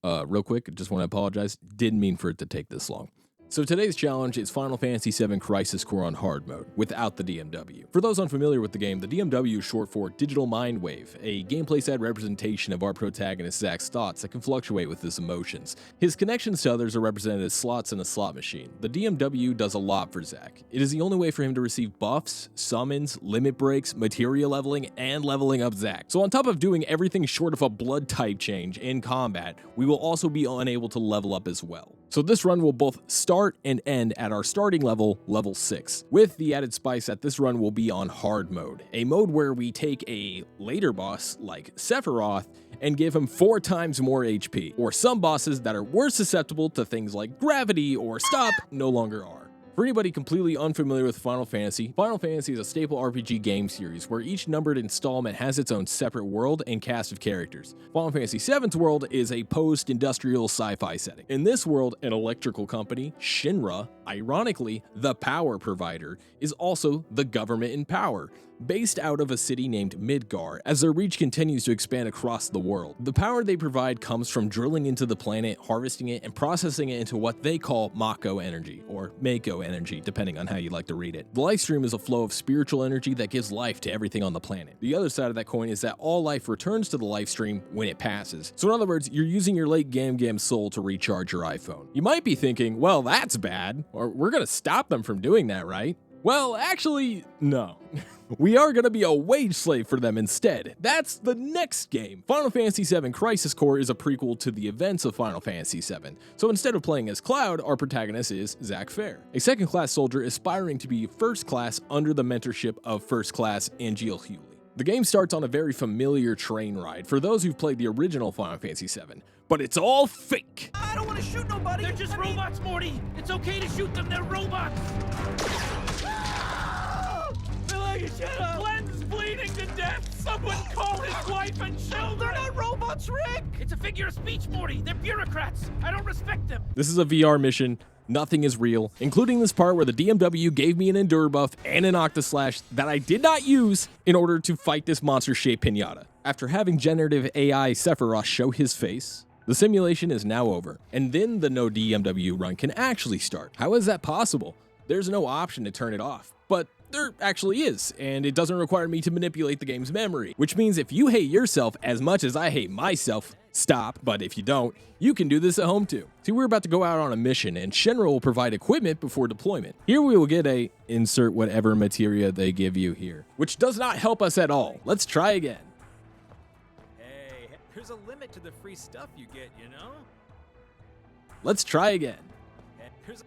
Real quick, just want to apologize. Didn't mean for it to take this long. So today's challenge is Final Fantasy VII Crisis Core on hard mode, without the DMW. For those unfamiliar with the game, the DMW is short for Digital Mind Wave, a gameplay set representation of our protagonist Zack's thoughts that can fluctuate with his emotions. His connections to others are represented as slots in a slot machine. The DMW does a lot for Zack. It is the only way for him to receive buffs, summons, limit breaks, materia leveling, and leveling up Zack. So on top of doing everything short of a blood type change in combat, we will also be unable to level up as well. So this run will both start and end at our starting level, level 6, with the added spice that this run will be on hard mode, a mode where we take a later boss like Sephiroth and give him 4 times more HP, or some bosses that are more susceptible to things like gravity or stop no longer are. For anybody completely unfamiliar with Final Fantasy is a staple RPG game series where each numbered installment has its own separate world and cast of characters. Final Fantasy VII's world is a post-industrial sci-fi setting. In this world, an electrical company, Shinra, ironically, the power provider, is also the government in power, based out of a city named Midgar, as their reach continues to expand across the world. The power they provide comes from drilling into the planet, harvesting it, and processing it into what they call Mako energy, or Mako energy, depending on how you like to read it. The life stream is a flow of spiritual energy that gives life to everything on the planet. The other side of that coin is that all life returns to the life stream when it passes. So in other words, you're using your late Gam soul to recharge your iPhone. You might be thinking, well, that's bad, or we're gonna stop them from doing that, right? Well, actually, no. We are going to be a wage slave for them instead. That's the next game. Final Fantasy VII Crisis Core is a prequel to the events of Final Fantasy VII. So instead of playing as Cloud, our protagonist is Zack Fair, a second-class soldier aspiring to be first class under the mentorship of first class Angeal Hewley. The game starts on a very familiar train ride for those who've played the original Final Fantasy VII, but it's all fake. I don't want to shoot nobody. They're just robots, Morty. It's okay to shoot them. They're robots. Shut up! Glenn's bleeding to death! Someone call his wife and children! They're not robots, Rick! It's a figure of speech, Morty! They're bureaucrats! I don't respect them! This is a VR mission. Nothing is real, including this part where the DMW gave me an Endure buff and an Octaslash that I did not use in order to fight this monster-shaped pinata. After having generative AI Sephiroth show his face, the simulation is now over, and then the no DMW run can actually start. How is that possible? There's no option to turn it off, but there actually is, and it doesn't require me to manipulate the game's memory, which means if you hate yourself as much as I hate myself, stop, but if you don't, you can do this at home too. See, we're about to go out on a mission, and Shinra will provide equipment before deployment. Here we will get a insert whatever materia they give you here, which does not help us at all. Let's try again. Hey, there's a limit to the free stuff you get, you know? Let's try again. There's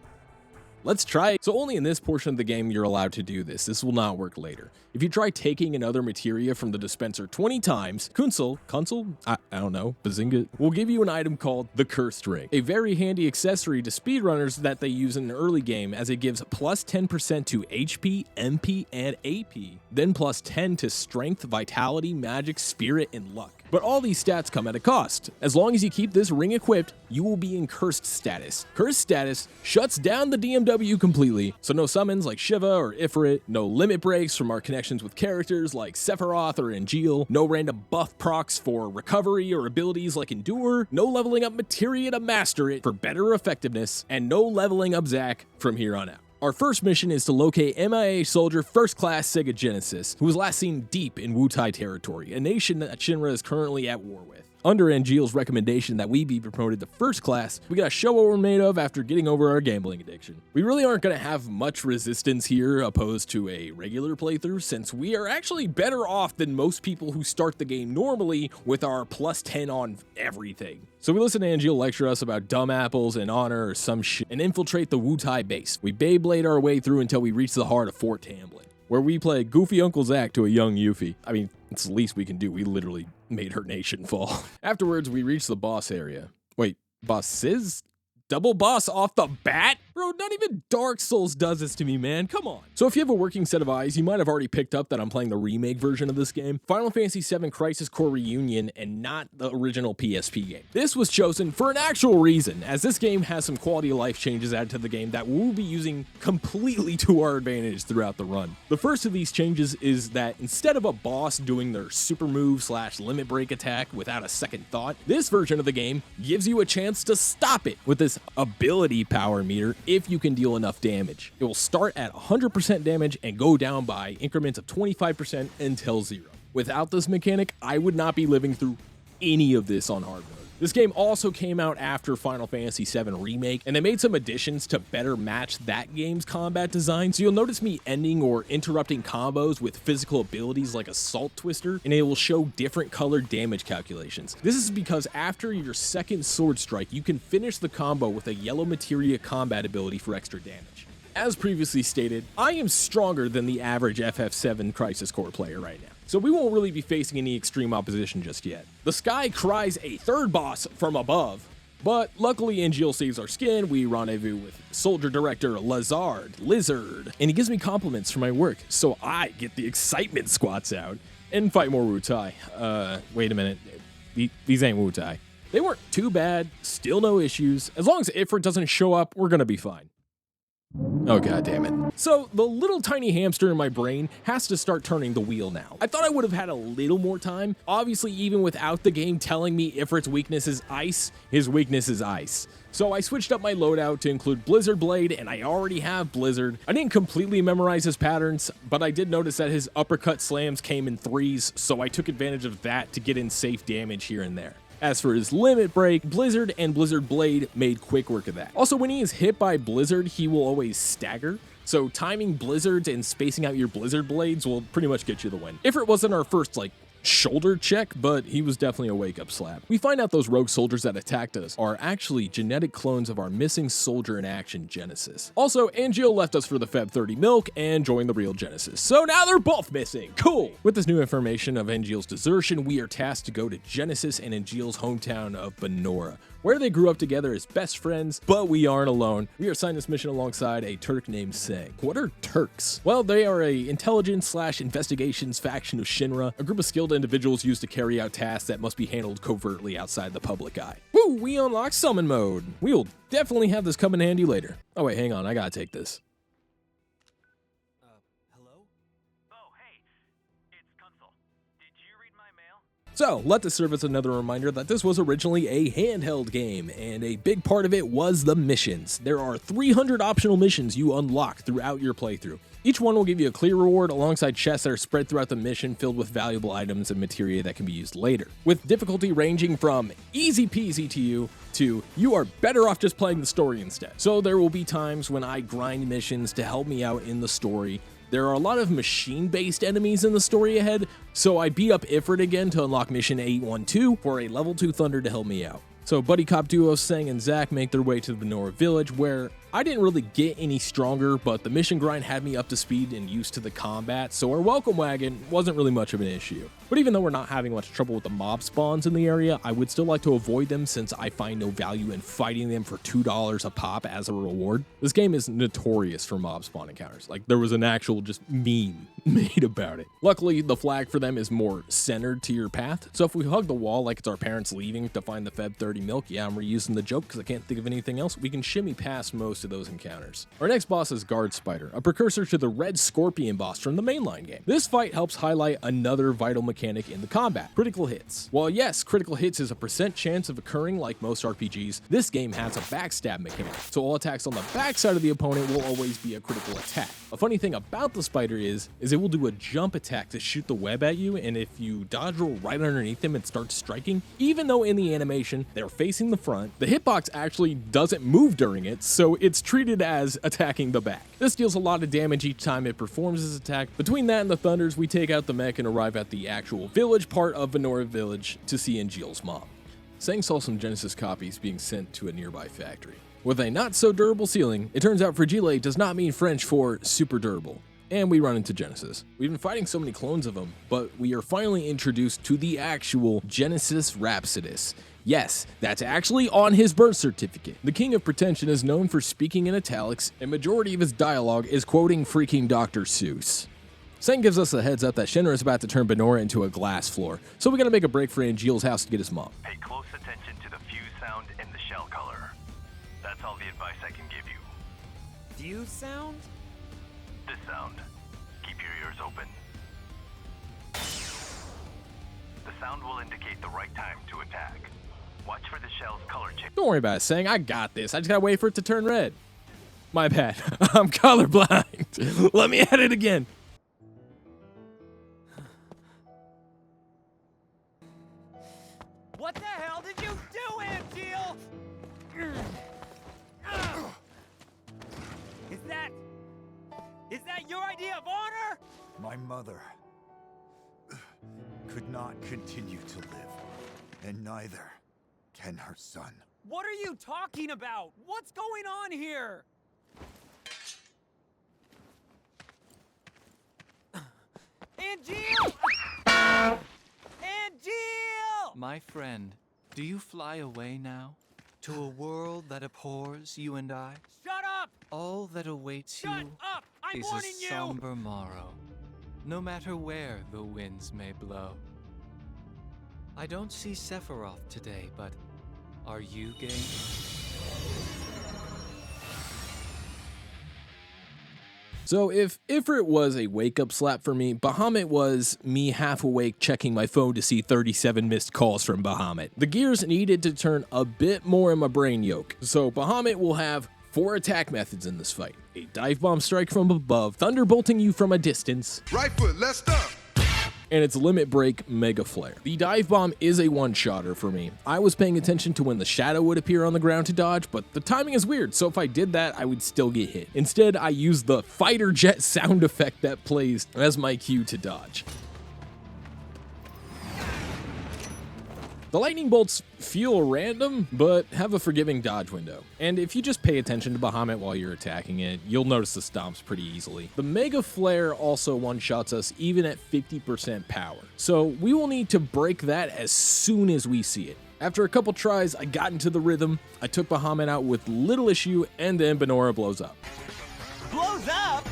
Let's try. So only in this portion of the game you're allowed to do this. This will not work later. If you try taking another materia from the dispenser 20 times, Kunsel, I don't know, Bazinga, will give you an item called the Cursed Ring, a very handy accessory to speedrunners that they use in an early game, as it gives plus 10% to HP, MP, and AP, then plus 10 to Strength, Vitality, Magic, Spirit, and Luck. But all these stats come at a cost. As long as you keep this ring equipped, you will be in Cursed status. Cursed status shuts down the DMW completely, so no summons like Shiva or Ifrit, no limit breaks from our connections with characters like Sephiroth or Angeal, no random buff procs for recovery or abilities like Endure, no leveling up materia to master it for better effectiveness, and no leveling up Zack from here on out. Our first mission is to locate MIA soldier First Class Sega Genesis, who was last seen deep in Wutai territory, a nation that Shinra is currently at war with. Under Angeal's recommendation that we be promoted to First Class, we gotta show what we're made of after getting over our gambling addiction. We really aren't gonna have much resistance here opposed to a regular playthrough, since we are actually better off than most people who start the game normally with our plus 10 on everything. So we listen to Angeal lecture us about dumb apples and honor or some shit, and infiltrate the Wutai base. We Beyblade our way through until we reach the heart of Fort Tamblin, where we play goofy Uncle Zack to a young Yuffie. I mean, it's the least we can do. We literally made her nation fall. Afterwards, we reach the boss area. Wait, bosses? Double boss off the bat? Bro, not even Dark Souls does this to me, man. Come on. So if you have a working set of eyes, you might have already picked up that I'm playing the remake version of this game, Final Fantasy VII Crisis Core Reunion, and not the original PSP game. This was chosen for an actual reason, as this game has some quality of life changes added to the game that we'll be using completely to our advantage throughout the run. The first of these changes is that instead of a boss doing their super move / limit break attack without a second thought, this version of the game gives you a chance to stop it with this ability power meter if you can deal enough damage. It will start at 100% damage and go down by increments of 25% until 0. Without this mechanic, I would not be living through any of this on hard mode. This game also came out after Final Fantasy VII Remake, and they made some additions to better match that game's combat design, so you'll notice me ending or interrupting combos with physical abilities like Assault Twister, and it will show different colored damage calculations. This is because after your second sword strike, you can finish the combo with a yellow materia combat ability for extra damage. As previously stated, I am stronger than the average FF7 Crisis Core player right now, so we won't really be facing any extreme opposition just yet. The sky cries a third boss from above, but luckily Angeal saves our skin. We rendezvous with Soldier Director Lizard, and he gives me compliments for my work, so I get the excitement squats out and fight more Wu-Tai. Wait a minute, these ain't Wu-Tai. They weren't too bad, still no issues. As long as Ifrit doesn't show up, we're gonna be fine. Oh, god damn it. So the little tiny hamster in my brain has to start turning the wheel now. I thought I would have had a little more time. Obviously, even without the game telling me Ifrit's weakness is ice, his weakness is ice. So I switched up my loadout to include Blizzard Blade, and I already have Blizzard. I didn't completely memorize his patterns, but I did notice that his uppercut slams came in 3s, so I took advantage of that to get in safe damage here and there. As for his limit break, Blizzard and Blizzard Blade made quick work of that. Also, when he is hit by Blizzard, he will always stagger, so timing Blizzards and spacing out your Blizzard Blades will pretty much get you the win. If it wasn't our first, shoulder check, but he was definitely a wake-up slap. We find out those rogue soldiers that attacked us are actually genetic clones of our missing soldier in action, Genesis. Also, Angeal left us for the Feb 30 milk and joined the real Genesis, so now they're both missing. Cool! With this new information of Angeal's desertion, we are tasked to go to Genesis and Angeal's hometown of Benora, where they grew up together as best friends, but we aren't alone. We are assigned this mission alongside a Turk named Sang. What are Turks? Well, they are a intelligence / investigations faction of Shinra, a group of skilled individuals used to carry out tasks that must be handled covertly outside the public eye. Woo, we unlocked summon mode. We'll definitely have this come in handy later. Oh wait, hang on, I gotta take this. Hello? Oh, hey, it's Consul. Did you read my mail? So, let this serve as another reminder that this was originally a handheld game, and a big part of it was the missions. There are 300 optional missions you unlock throughout your playthrough. Each one will give you a clear reward alongside chests that are spread throughout the mission filled with valuable items and materia that can be used later, with difficulty ranging from easy peasy to you are better off just playing the story instead. So there will be times when I grind missions to help me out in the story. There are a lot of machine-based enemies in the story ahead, so I beat up Ifrit again to unlock mission 812 for a level 2 Thunder to help me out. So buddy cop duo Sang and Zack make their way to the Benora village, where I didn't really get any stronger, but the mission grind had me up to speed and used to the combat, so our welcome wagon wasn't really much of an issue. But even though we're not having much trouble with the mob spawns in the area, I would still like to avoid them since I find no value in fighting them for $2 a pop as a reward. This game is notorious for mob spawn encounters. There was an actual just meme made about it. Luckily, the flag for them is more centered to your path, so if we hug the wall like it's our parents leaving to find the Feb 30 milk, yeah, I'm reusing the joke because I can't think of anything else, we can shimmy past most of those encounters. Our next boss is Guard Spider, a precursor to the Red Scorpion boss from the mainline game. This fight helps highlight another vital mechanic in the combat, critical hits. While yes, critical hits is a % chance of occurring like most RPGs, this game has a backstab mechanic, so all attacks on the backside of the opponent will always be a critical attack. A funny thing about the spider is it will do a jump attack to shoot the web at you, and if you dodge roll right underneath them and start striking, even though in the animation they're facing the front, the hitbox actually doesn't move during it, so it's treated as attacking the back. This deals a lot of damage each time it performs this attack. Between that and the thunders, we take out the mech and arrive at the actual village part of Benora Village to see Angeal's mom. Sang saw some Genesis copies being sent to a nearby factory. With a not so durable ceiling, it turns out fragile does not mean French for super durable. And we run into Genesis. We've been fighting so many clones of him, but we are finally introduced to the actual Genesis Rhapsodus. Yes, that's actually on his birth certificate. The King of Pretension is known for speaking in italics, and majority of his dialogue is quoting freaking Dr. Seuss. Sen gives us a heads up that Shinra is about to turn Benora into a glass floor, so we gotta make a break for Angeal's house to get his mom. Pay close attention to the fuse sound and the shell color. That's all the advice I can give you. Fuse sound? This sound. Keep your ears open. The sound will indicate the right time to attack. Watch for the shell's color change. Don't worry about it, Sang. I got this. I just gotta wait for it to turn red. My bad. I'm colorblind. Let me at it again. What the hell did you do, Angeal? Is that your idea of honor? My mother could not continue to live, and neither can her son. What are you talking about? What's going on here? Angeal! Angeal! My friend, do you fly away now? To a world that abhors you and I? Shut up! All that awaits Shut you up! I'm is warning a you! somber morrow, no matter where the winds may blow. I don't see Sephiroth today, but are you game? So if Ifrit was a wake-up slap for me, Bahamut was me half awake checking my phone to see 37 missed calls from Bahamut. The gears needed to turn a bit more in my brain yoke. So Bahamut will have 4 attack methods in this fight. A dive bomb strike from above, thunderbolting you from a distance. Right foot, let's stop. And its limit break mega flare. The dive bomb is a one-shotter for me. I was paying attention to when the shadow would appear on the ground to dodge, but the timing is weird, so if I did that, I would still get hit. Instead, I used the fighter jet sound effect that plays as my cue to dodge. The lightning bolts feel random, but have a forgiving dodge window. And if you just pay attention to Bahamut while you're attacking it, you'll notice the stomps pretty easily. The Mega Flare also one-shots us even at 50% power, so we will need to break that as soon as we see it. After a couple tries, I got into the rhythm, I took Bahamut out with little issue, and then Benora blows up. Blows up?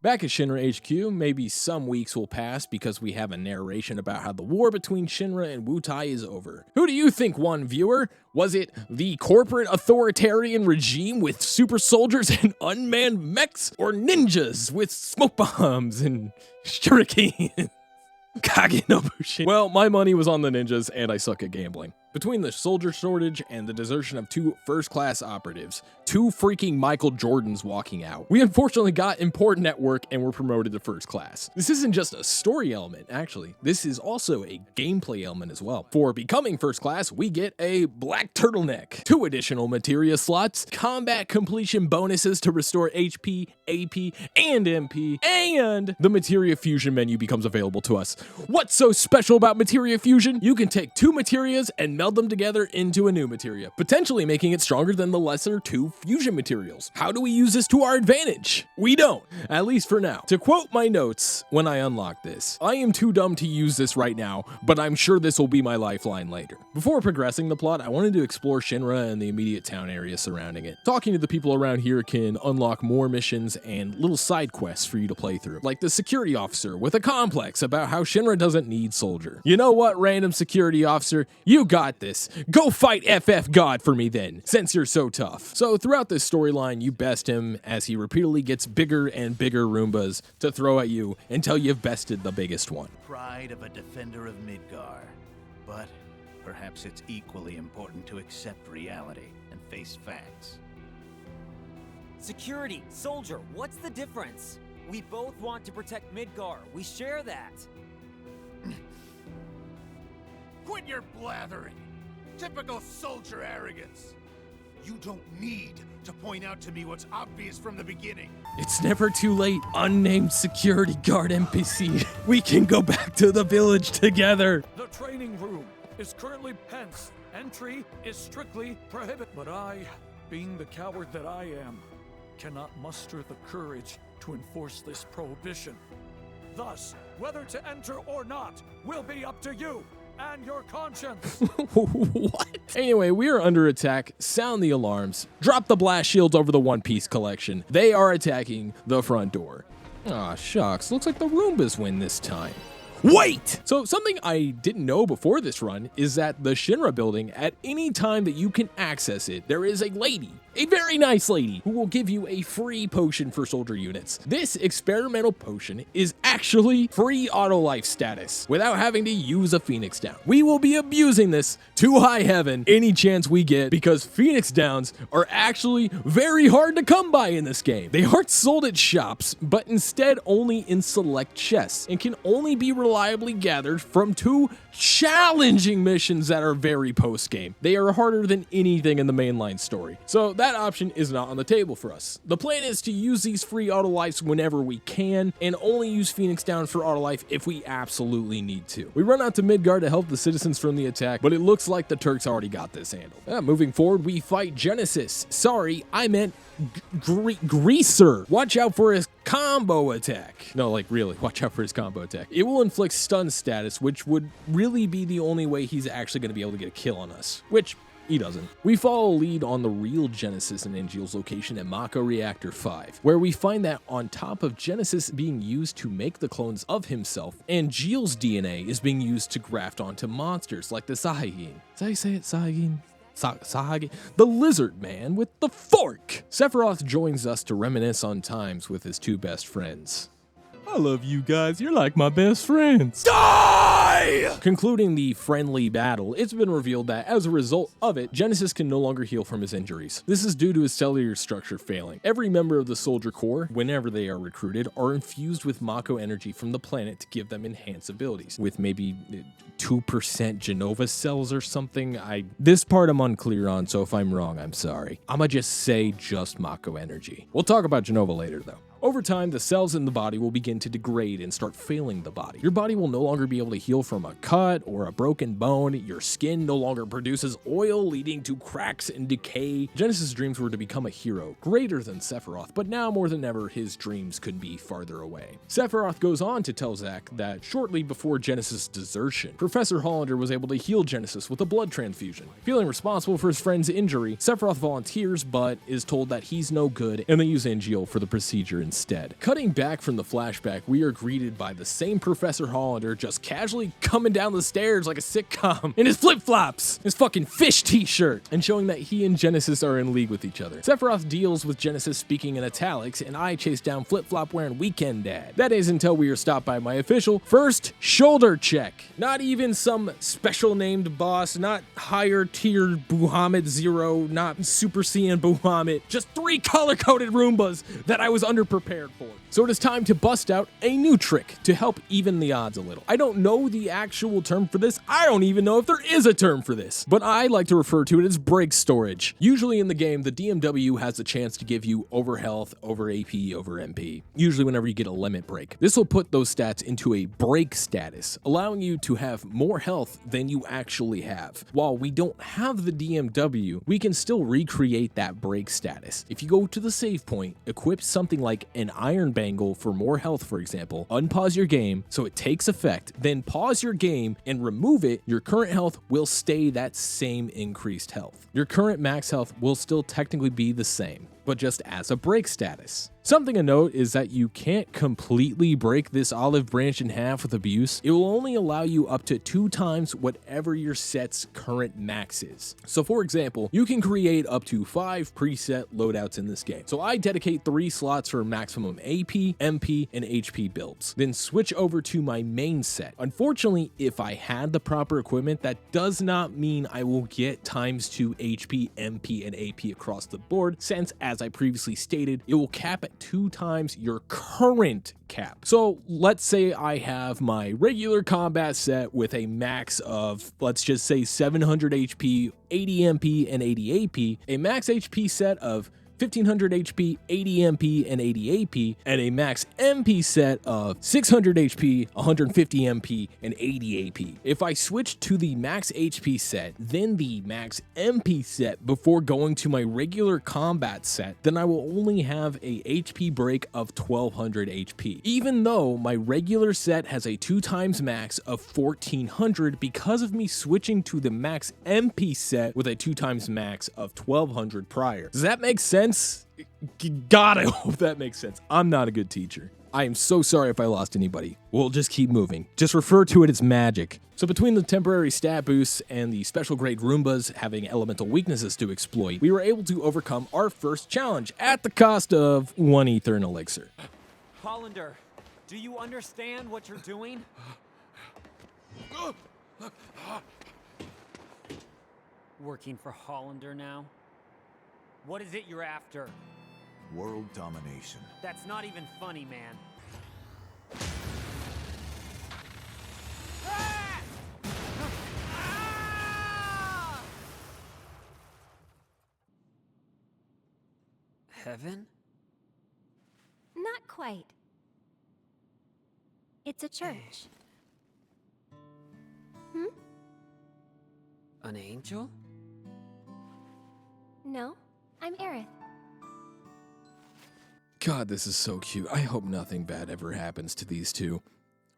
Back at Shinra HQ, maybe some weeks will pass because we have a narration about how the war between Shinra and Wutai is over. Who do you think won, viewer? Was it the corporate authoritarian regime with super soldiers and unmanned mechs? Or ninjas with smoke bombs and shurikens? Kagenobushi. Well, my money was on the ninjas, and I suck at gambling. Between the soldier shortage and the desertion of 2 first-class operatives, 2 freaking Michael Jordans walking out, we unfortunately got important at work and were promoted to first class. This isn't just a story element, actually. This is also a gameplay element as well. For becoming first class, we get a black turtleneck, 2 additional materia slots, combat completion bonuses to restore HP, AP, and MP, and the materia fusion menu becomes available to us. What's so special about materia fusion? You can take 2 materias and meld them together into a new materia, potentially making it stronger than the lesser 2 fusion materials. How do we use this to our advantage? We don't, at least for now. To quote my notes when I unlock this, I am too dumb to use this right now, but I'm sure this will be my lifeline later. Before progressing the plot, I wanted to explore Shinra and the immediate town area surrounding it. Talking to the people around here can unlock more missions and little side quests for you to play through, like the security officer with a complex about how Shinra doesn't need soldier. You know what, random security officer? You got this. Go fight FF God for me then, since you're so tough. So throughout this storyline, you best him as he repeatedly gets bigger and bigger Roombas to throw at you until you've bested the biggest one. Pride of a defender of Midgar. But perhaps it's equally important to accept reality and face facts. Security, soldier, what's the difference? We both want to protect Midgar. We share that. Quit your blathering. Typical soldier arrogance. You don't need to point out to me what's obvious from the beginning. It's never too late, unnamed security guard NPC. We can go back to the village together. The training room is currently hence. Entry is strictly prohibited. But I, being the coward that I am, cannot muster the courage to enforce this prohibition. Thus, whether to enter or not will be up to you and your conscience. What? Anyway, we are under attack. Sound the alarms. Drop the blast shields over the One Piece collection. They are attacking the front door. Aw, shucks. Looks like the Roombas win this time. Wait! So something I didn't know before this run is that the Shinra building, at any time that you can access it, there is a lady, a very nice lady, who will give you a free potion for soldier units. This experimental potion is actually free auto life status without having to use a Phoenix Down. We will be abusing this to high heaven any chance we get because Phoenix Downs are actually very hard to come by in this game. They aren't sold at shops, but instead only in select chests and can only be reliably gathered from 2 challenging missions that are very post-game. They are harder than anything in the mainline story. So that option is not on the table for us. The plan is to use these free auto lives whenever we can and only use Phoenix Down for auto life if we absolutely need to. We run out to Midgard to help the citizens from the attack, but it looks like the Turks already got this handled. Moving forward, we fight Genesis. Sorry, I meant Greaser. Watch out for his combo attack. No, like really, watch out for his combo attack. It will inflict stun status, which would really be the only way he's actually going to be able to get a kill on us, which he doesn't. We follow a lead on the real Genesis and Angeal's location at Mako Reactor 5, where we find that on top of Genesis being used to make the clones of himself, Angeal's DNA is being used to graft onto monsters like the Sahagin. Is that how you say it, Sahagin? Sahagi, the lizard man with the fork. Sephiroth joins us to reminisce on times with his 2 best friends. I love you guys, you're like my best friends. Die! Concluding the friendly battle, it's been revealed that as a result of it, Genesis can no longer heal from his injuries. This is due to his cellular structure failing. Every member of the Soldier Corps, whenever they are recruited, are infused with Mako energy from the planet to give them enhanced abilities, with maybe 2% Genova cells or something. This part I'm unclear on, so if I'm wrong, I'm sorry. I'ma just say just Mako energy. We'll talk about Genova later though. Over time, the cells in the body will begin to degrade and start failing the body. Your body will no longer be able to heal from a cut or a broken bone. Your skin no longer produces oil, leading to cracks and decay. Genesis' dreams were to become a hero, greater than Sephiroth, but now more than ever, his dreams could be farther away. Sephiroth goes on to tell Zack that shortly before Genesis' desertion, Professor Hollander was able to heal Genesis with a blood transfusion. Feeling responsible for his friend's injury, Sephiroth volunteers, but is told that he's no good, and they use Angeal for the procedure instead. Cutting back from the flashback, we are greeted by the same Professor Hollander just casually coming down the stairs like a sitcom in his flip-flops, his fucking fish t-shirt, and showing that he and Genesis are in league with each other. Sephiroth deals with Genesis speaking in italics, and I chase down flip-flop wearing Weekend Dad. That is until we are stopped by my official first shoulder check. Not even some special named boss, not higher tier Buhamid Zero, not Super Saiyan Buhamid, just 3 color-coded Roombas that I was underprepared for. So it is time to bust out a new trick to help even the odds a little. I don't know the actual term for this. I don't even know if there is a term for this, but I like to refer to it as break storage. Usually in the game, the DMW has the chance to give you over health, over AP, over MP, usually whenever you get a limit break. This will put those stats into a break status, allowing you to have more health than you actually have. While we don't have the DMW, we can still recreate that break status. If you go to the save point, equip something like an Iron Bangle for more health, for example, unpause your game so it takes effect, then pause your game and remove it, your current health will stay that same increased health. Your current max health will still technically be the same, but just as a break status. Something to note is that you can't completely break this olive branch in half with abuse. It will only allow you up to 2 times whatever your set's current max is. So for example, you can create up to 5 preset loadouts in this game. So I dedicate 3 slots for maximum AP, MP, and HP builds, then switch over to my main set. Unfortunately, if I had the proper equipment, that does not mean I will get ×2 HP, MP, and AP across the board, since as I previously stated, it will cap at 2 times your current cap. So let's say I have my regular combat set with a max of, let's just say 700 HP, 80 MP, and 80 AP, a max HP set of 1500 HP, 80 MP, and 80 AP, and a max MP set of 600 HP, 150 MP, and 80 AP. If I switch to the max HP set, then the max MP set before going to my regular combat set, then I will only have a HP break of 1200 HP. Even though my regular set has a 2x max of 1400 because of me switching to the max MP set with a 2x max of 1200 prior. Does that make sense? God, I hope that makes sense. I'm not a good teacher. I am so sorry if I lost anybody. We'll just keep moving. Just refer to it as magic. So between the temporary stat boosts and the special grade Roombas having elemental weaknesses to exploit, we were able to overcome our first challenge at the cost of 1 ether and elixir. Hollander, do you understand what you're doing? Working for Hollander now? What is it you're after? World domination. That's not even funny, man. Ah! Ah! Heaven? Not quite. It's a church. An angel? No, I'm Aerith. God, this is so cute. I hope nothing bad ever happens to these two.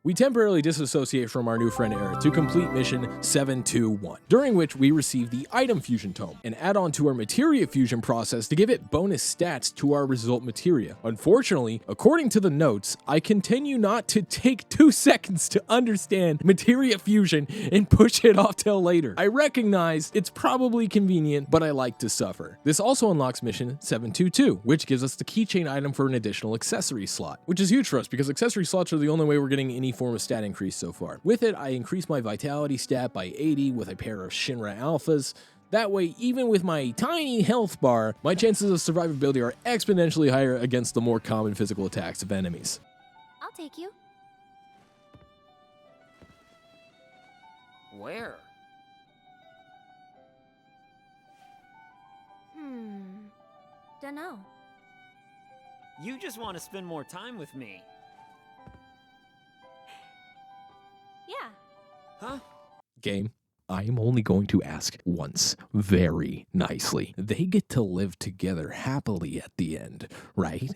We temporarily disassociate from our new friend Aerith to complete mission 721, during which we receive the item fusion tome, and add on to our materia fusion process to give it bonus stats to our result materia. Unfortunately, according to the notes, I continue not to take 2 seconds to understand materia fusion and push it off till later. I recognize it's probably convenient, but I like to suffer. This also unlocks mission 722, which gives us the keychain item for an additional accessory slot, which is huge for us because accessory slots are the only way we're getting any form of stat increase so far. With it, I increase my vitality stat by 80 with a pair of Shinra alphas. That way, even with my tiny health bar, my chances of survivability are exponentially higher against the more common physical attacks of enemies. I'll take you. Where? Dunno. You just want to spend more time with me. Yeah. Huh? Game, I am only going to ask once, very nicely. They get to live together happily at the end, right?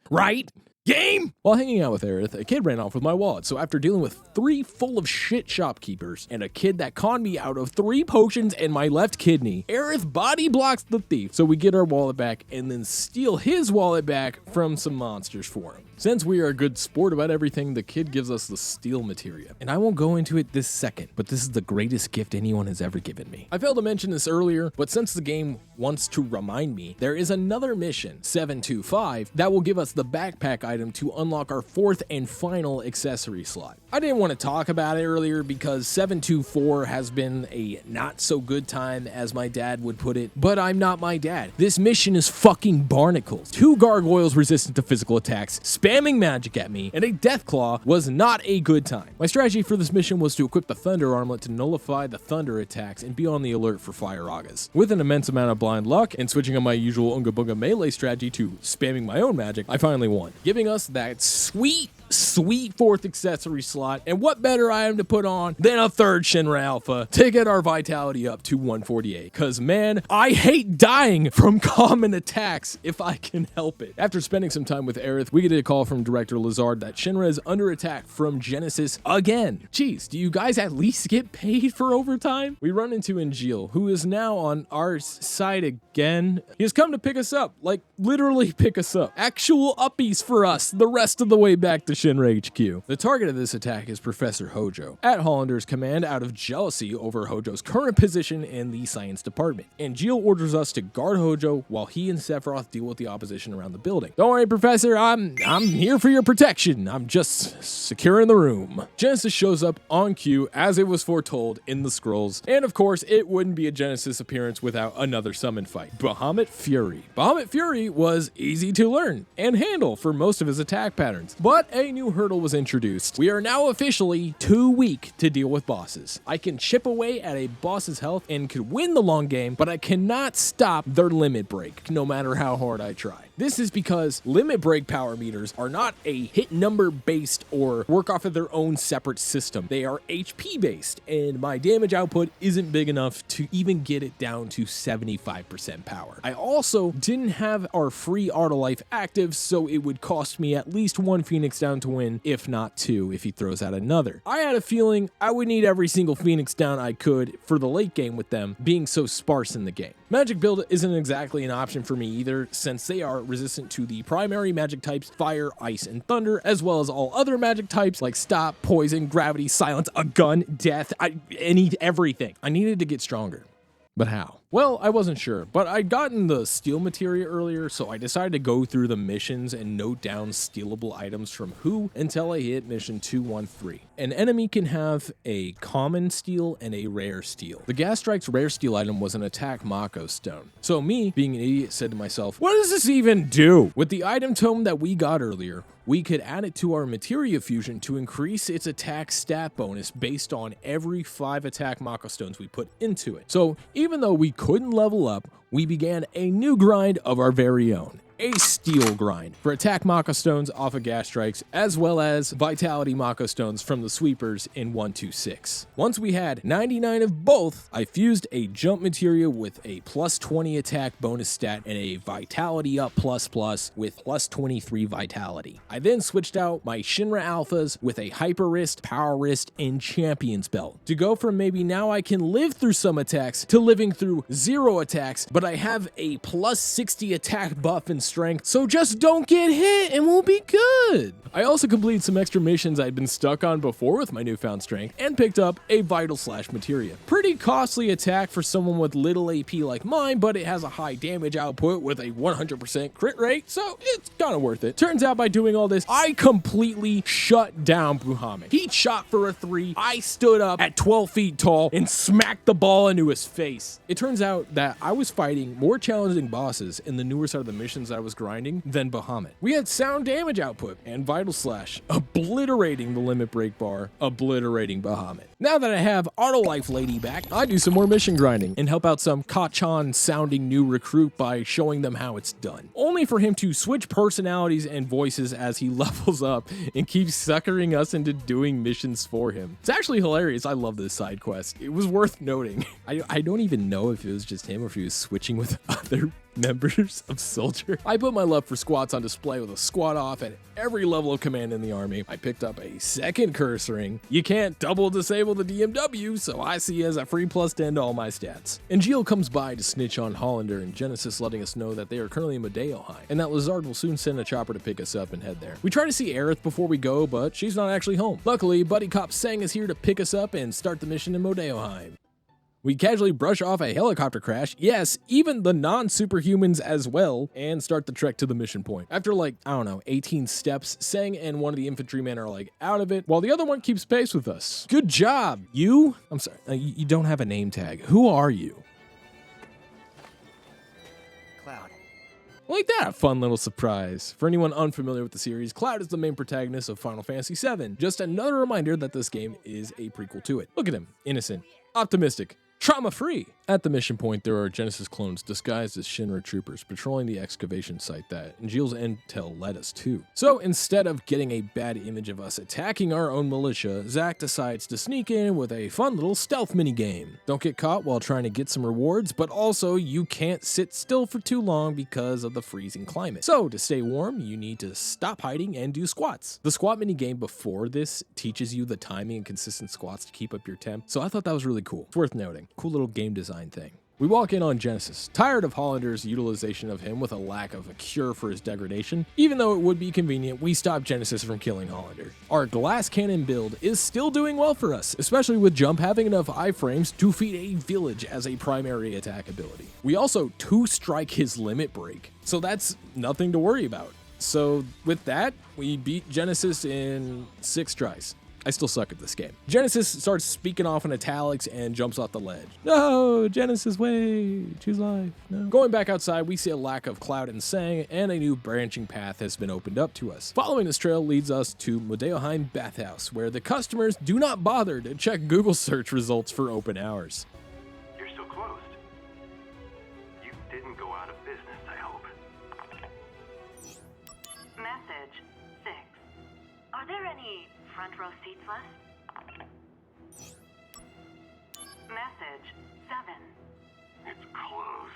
Right? Game! While hanging out with Aerith, a kid ran off with my wallet, so after dealing with 3 full of shit shopkeepers and a kid that conned me out of 3 potions and my left kidney, Aerith body blocks the thief so we get our wallet back and then steal his wallet back from some monsters for him. Since we are a good sport about everything, the kid gives us the steal materia. And I won't go into it this second, but this is the greatest gift anyone has ever given me. I failed to mention this earlier, but since the game wants to remind me, there is another mission, 725, that will give us the backpack item to unlock our 4th and final accessory slot. I didn't want to talk about it earlier because 724 has been a not so good time, as my dad would put it, but I'm not my dad. This mission is fucking barnacles. 2 gargoyles resistant to physical attacks, spamming magic at me, and a Deathclaw was not a good time. My strategy for this mission was to equip the Thunder Armlet to nullify the thunder attacks and be on the alert for Fire Agas. With an immense amount of blind luck and switching on my usual Unga Bunga melee strategy to spamming my own magic, I finally won, giving us that sweet 4th accessory slot, and what better item to put on than a 3rd Shinra Alpha to get our vitality up to 148, cause man, I hate dying from common attacks if I can help it. After spending some time with Aerith, we get a call from Director Lazard that Shinra is under attack from Genesis again. Jeez, do you guys at least get paid for overtime? We run into Angeal, who is now on our side again. He has come to pick us up, like literally pick us up. Actual uppies for us the rest of the way back to Shinra HQ. The target of this attack is Professor Hojo, at Hollander's command out of jealousy over Hojo's current position in the science department. Angeal orders us to guard Hojo while he and Sephiroth deal with the opposition around the building. Don't worry, Professor, I'm here for your protection. I'm just securing the room. Genesis shows up on cue as it was foretold in the scrolls, and of course, it wouldn't be a Genesis appearance without another summon fight, Bahamut Fury. Bahamut Fury was easy to learn and handle for most of his attack patterns, but a a new hurdle was introduced. We are now officially too weak to deal with bosses. I can chip away at a boss's health and could win the long game, but I cannot stop their limit break, no matter how hard I try. This is because limit break power meters are not a hit number based or work off of their own separate system. They are HP based, and my damage output isn't big enough to even get it down to 75% power. I also didn't have our free auto life active, so it would cost me at least one Phoenix down to win, if not two if he throws out another. I had a feeling I would need every single Phoenix down I could for the late game with them being so sparse in the game. Magic build isn't exactly an option for me either, since they are resistant to the primary magic types fire, ice, and thunder, as well as all other magic types like stop, poison, gravity, silence, a gun, death. I need everything. I needed to get stronger. But how? Well, I wasn't sure, but I'd gotten the steel materia earlier, so I decided to go through the missions and note down stealable items from who until I hit mission 213. An enemy can have a common steel and a rare steel. The Gas Strike's rare steel item was an attack Mako stone. So me, being an idiot, said to myself, what does this even do? With the item tome that we got earlier, we could add it to our materia fusion to increase its attack stat bonus based on every 5 attack Mako stones we put into it. So even though we couldn't level up, we began a new grind of our very own. A steel grind for attack Mako stones off of Gas Strikes, as well as vitality Mako stones from the sweepers in 126. Once we had 99 of both, I fused a jump materia with a plus 20 attack bonus stat and a vitality up plus with plus 23 vitality. I then switched out my Shinra alphas with a hyper wrist, power wrist, and champion's belt to go from maybe now I can live through some attacks to living through 0 attacks, but I have a plus 60 attack buff and strength, so just don't get hit and we'll be good. I also completed some extra missions I'd been stuck on before with my newfound strength and picked up a vital slash materia. Pretty costly attack for someone with little AP like mine, but it has a high damage output with a 100% crit rate, so it's kind of worth it. Turns out by doing all this, I completely shut down Buhamed. He shot for a 3, I stood up at 12 feet tall and smacked the ball into his face. It turns out that I was fighting more challenging bosses in the newer side of the missions I was grinding than Bahamut. We had sound damage output and vital slash, obliterating the limit break bar, obliterating Bahamut. Now that I have auto life lady back, I do some more mission grinding and help out some Kachan sounding new recruit by showing them how it's done. Only for him to switch personalities and voices as he levels up and keeps suckering us into doing missions for him. It's actually hilarious. I love this side quest. It was worth noting. I don't even know if it was just him or if he was switching with other members of Soldier. I put my love for squats on display with a squat off at every level of command in the army. I picked up a second curse ring. You can't double disable the DMW, so I see as a free plus 10 to all my stats. And Gilles comes by to snitch on Hollander and Genesis, letting us know that they are currently in Medeo High, and that Lazard will soon send a chopper to pick us up and head there. We try to see Aerith before we go, but she's not actually home. Luckily, Buddy Cop Sang is here to pick us up and start the mission in Medeo High. We casually brush off a helicopter crash, yes, even the non-superhumans as well, and start the trek to the mission point. After 18 steps, Sang and one of the infantrymen are out of it, while the other one keeps pace with us. Good job, you? I'm sorry, you don't have a name tag. Who are you? Cloud. Like that, a fun little surprise. For anyone unfamiliar with the series, Cloud is the main protagonist of Final Fantasy VII. Just another reminder that this game is a prequel to it. Look at him, innocent, optimistic, trauma-free. At the mission point, there are Genesis clones disguised as Shinra troopers patrolling the excavation site that Gilles' intel led us to. So instead of getting a bad image of us attacking our own militia, Zack decides to sneak in with a fun little stealth minigame. Don't get caught while trying to get some rewards, but also you can't sit still for too long because of the freezing climate. So to stay warm, you need to stop hiding and do squats. The squat minigame before this teaches you the timing and consistent squats to keep up your temp, so I thought that was really cool. It's worth noting. Cool little game design thing. We walk in on Genesis, tired of Hollander's utilization of him with a lack of a cure for his degradation. Even though it would be convenient, we stop Genesis from killing Hollander. Our glass cannon build is still doing well for us, especially with Jump having enough iframes to feed a village as a primary attack ability. We also 2-strike his limit break, so that's nothing to worry about. So with that, we beat Genesis in 6 tries. I still suck at this game. Genesis starts speaking off in italics and jumps off the ledge. No, Genesis, wait, choose life. No. Going back outside, we see a lack of Cloud and Sang, and a new branching path has been opened up to us. Following this trail leads us to Modeoheim Bathhouse, where the customers do not bother to check Google search results for open hours. You're still closed. You didn't go out of business, I hope. Message 6. Are there any front row seats left? Message 7. It's closed.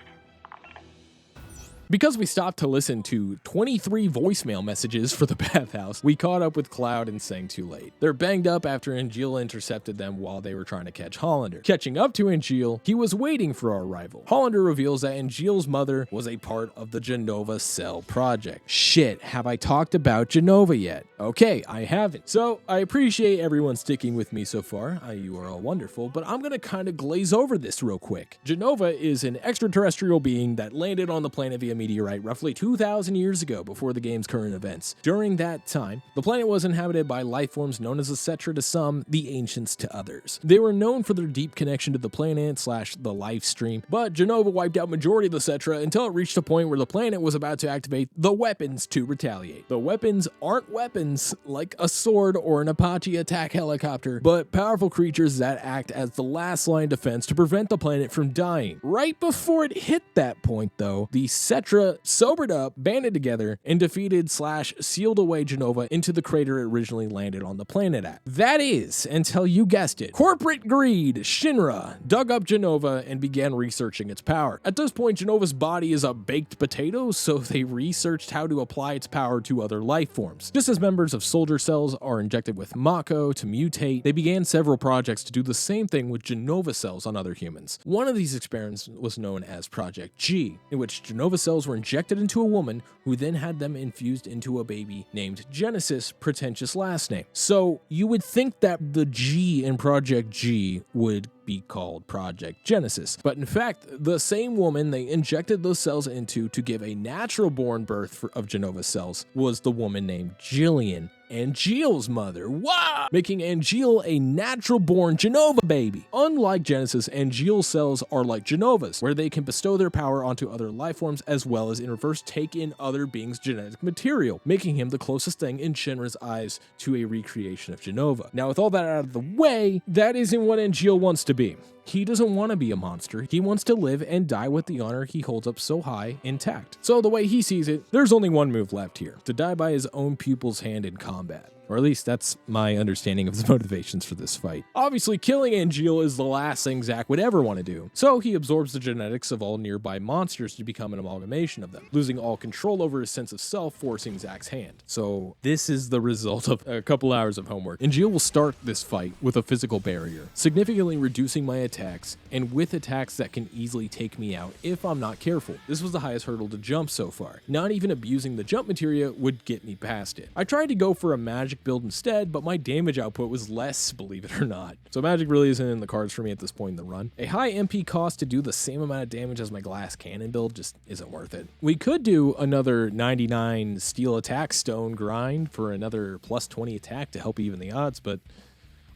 Because we stopped to listen to 23 voicemail messages for the bathhouse, we caught up with Cloud and Sang too late. They're banged up after Angeal intercepted them while they were trying to catch Hollander. Catching up to Angeal, he was waiting for our arrival. Hollander reveals that Angeal's mother was a part of the Genova Cell project. Shit, have I talked about Genova yet? Okay, I haven't. So I appreciate everyone sticking with me so far. You are all wonderful, but I'm gonna kind of glaze over this real quick. Genova is an extraterrestrial being that landed on the planet via meteorite roughly 2,000 years ago before the game's current events. During that time, the planet was inhabited by life forms known as the Cetra to some, the Ancients to others. They were known for their deep connection to the planet / the life stream, but Genova wiped out majority of the Cetra until it reached a point where the planet was about to activate the weapons to retaliate. The weapons aren't weapons like a sword or an Apache attack helicopter, but powerful creatures that act as the last line of defense to prevent the planet from dying. Right before it hit that point though, the Cetra sobered up, banded together, and defeated / sealed away Genova into the crater it originally landed on the planet at. That is, until you guessed it, corporate greed, Shinra, dug up Genova and began researching its power. At this point, Genova's body is a baked potato, so they researched how to apply its power to other life forms. Just as members of soldier cells are injected with Mako to mutate, they began several projects to do the same thing with Genova cells on other humans. One of these experiments was known as Project G, in which Genova cells were injected into a woman who then had them infused into a baby named Genesis, pretentious last name. So you would think that the G in Project G would be called Project Genesis. But in fact, the same woman they injected those cells into to give a natural born birth of Genova cells was the woman named Jillian, Angeal's mother. Wow! Making Angeal a natural-born Genova baby. Unlike Genesis, Angeal cells are like Genova's, where they can bestow their power onto other life forms as well as in reverse take in other beings' genetic material, making him the closest thing in Shinra's eyes to a recreation of Genova. Now, with all that out of the way, that isn't what Angeal wants to be. He doesn't want to be a monster. He wants to live and die with the honor he holds up so high intact. So the way he sees it, there's only one move left here: to die by his own pupil's hand in combat. Or at least that's my understanding of the motivations for this fight. Obviously, killing Angeal is the last thing Zack would ever want to do, so he absorbs the genetics of all nearby monsters to become an amalgamation of them, losing all control over his sense of self, forcing Zack's hand. So this is the result of a couple hours of homework. Angeal will start this fight with a physical barrier, significantly reducing my attacks, and with attacks that can easily take me out if I'm not careful. This was the highest hurdle to jump so far. Not even abusing the jump materia would get me past it. I tried to go for a magic build instead, but my damage output was less, believe it or not. So magic really isn't in the cards for me at this point in the run. A high MP cost to do the same amount of damage as my glass cannon build just isn't worth it. We could do another 99 steel attack stone grind for another plus 20 attack to help even the odds, but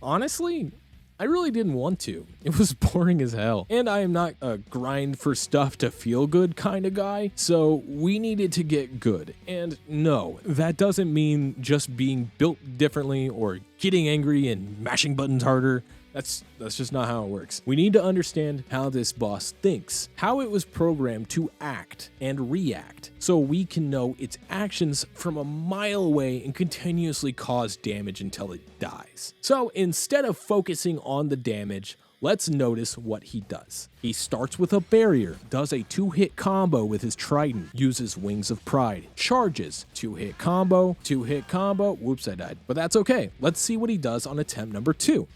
honestly, I really didn't want to. It was boring as hell. And I am not a grind for stuff to feel good kind of guy, so we needed to get good. And no, that doesn't mean just being built differently or getting angry and mashing buttons harder. That's just not how it works. We need to understand how this boss thinks, how it was programmed to act and react, so we can know its actions from a mile away and continuously cause damage until it dies. So instead of focusing on the damage, let's notice what he does. He starts with a barrier, does a 2-hit combo with his trident, uses Wings of Pride, charges, 2-hit combo, 2-hit combo, whoops I died, but that's okay. Let's see what he does on attempt number 2.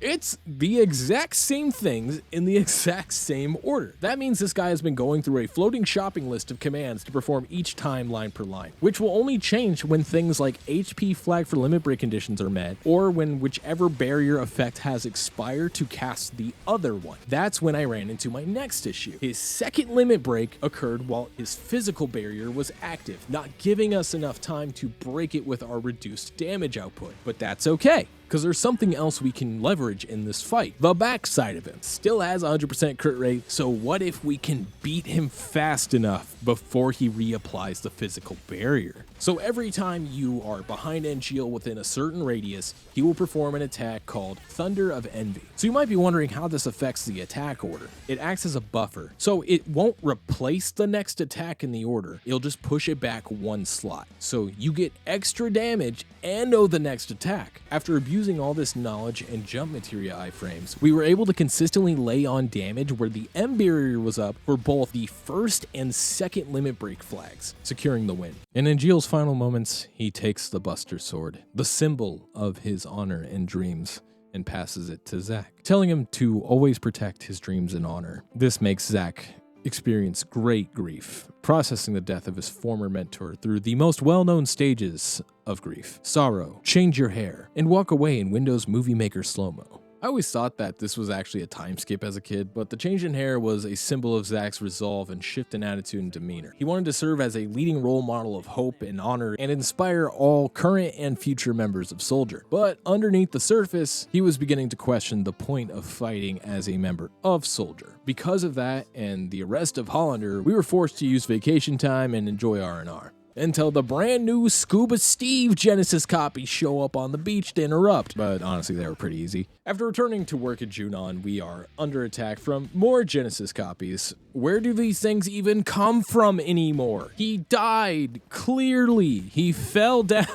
It's the exact same things in the exact same order. That means this guy has been going through a floating shopping list of commands to perform each time line per line, which will only change when things like HP flag for limit break conditions are met, or when whichever barrier effect has expired to cast the other one. That's when I ran into my next issue. His second limit break occurred while his physical barrier was active, not giving us enough time to break it with our reduced damage output. But that's okay, because there's something else we can leverage in this fight. The backside of him still has 100% crit rate, so what if we can beat him fast enough before he reapplies the physical barrier? So every time you are behind end shield within a certain radius, he will perform an attack called Thunder of Envy. So you might be wondering how this affects the attack order. It acts as a buffer, so it won't replace the next attack in the order, it'll just push it back one slot. So you get extra damage and know the next attack. After abusing all this knowledge and jump materia iframes, we were able to consistently lay on damage where the M barrier was up for both the first and second limit break flags, securing the win. And in Gilles' final moments, he takes the Buster Sword, the symbol of his honor and dreams, and passes it to Zack, telling him to always protect his dreams and honor. This makes Zack experience great grief, processing the death of his former mentor through the most well-known stages of grief: sorrow, change your hair, and walk away in Windows Movie Maker slow-mo. I always thought that this was actually a time skip as a kid, but the change in hair was a symbol of Zack's resolve and shift in attitude and demeanor. He wanted to serve as a leading role model of hope and honor and inspire all current and future members of Soldier. But underneath the surface, he was beginning to question the point of fighting as a member of Soldier. Because of that and the arrest of Hollander, we were forced to use vacation time and enjoy R&R. Until the brand new Scuba Steve Genesis copies show up on the beach to interrupt, but honestly they were pretty easy. After returning to work at Junon, we are under attack from more Genesis copies. Where do these things even come from anymore? He died, clearly. He fell down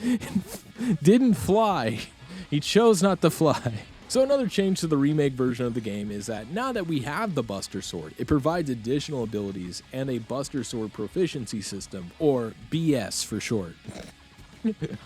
and didn't fly. He chose not to fly. So another change to the remake version of the game is that now that we have the Buster Sword, it provides additional abilities and a Buster Sword proficiency system, or BS for short.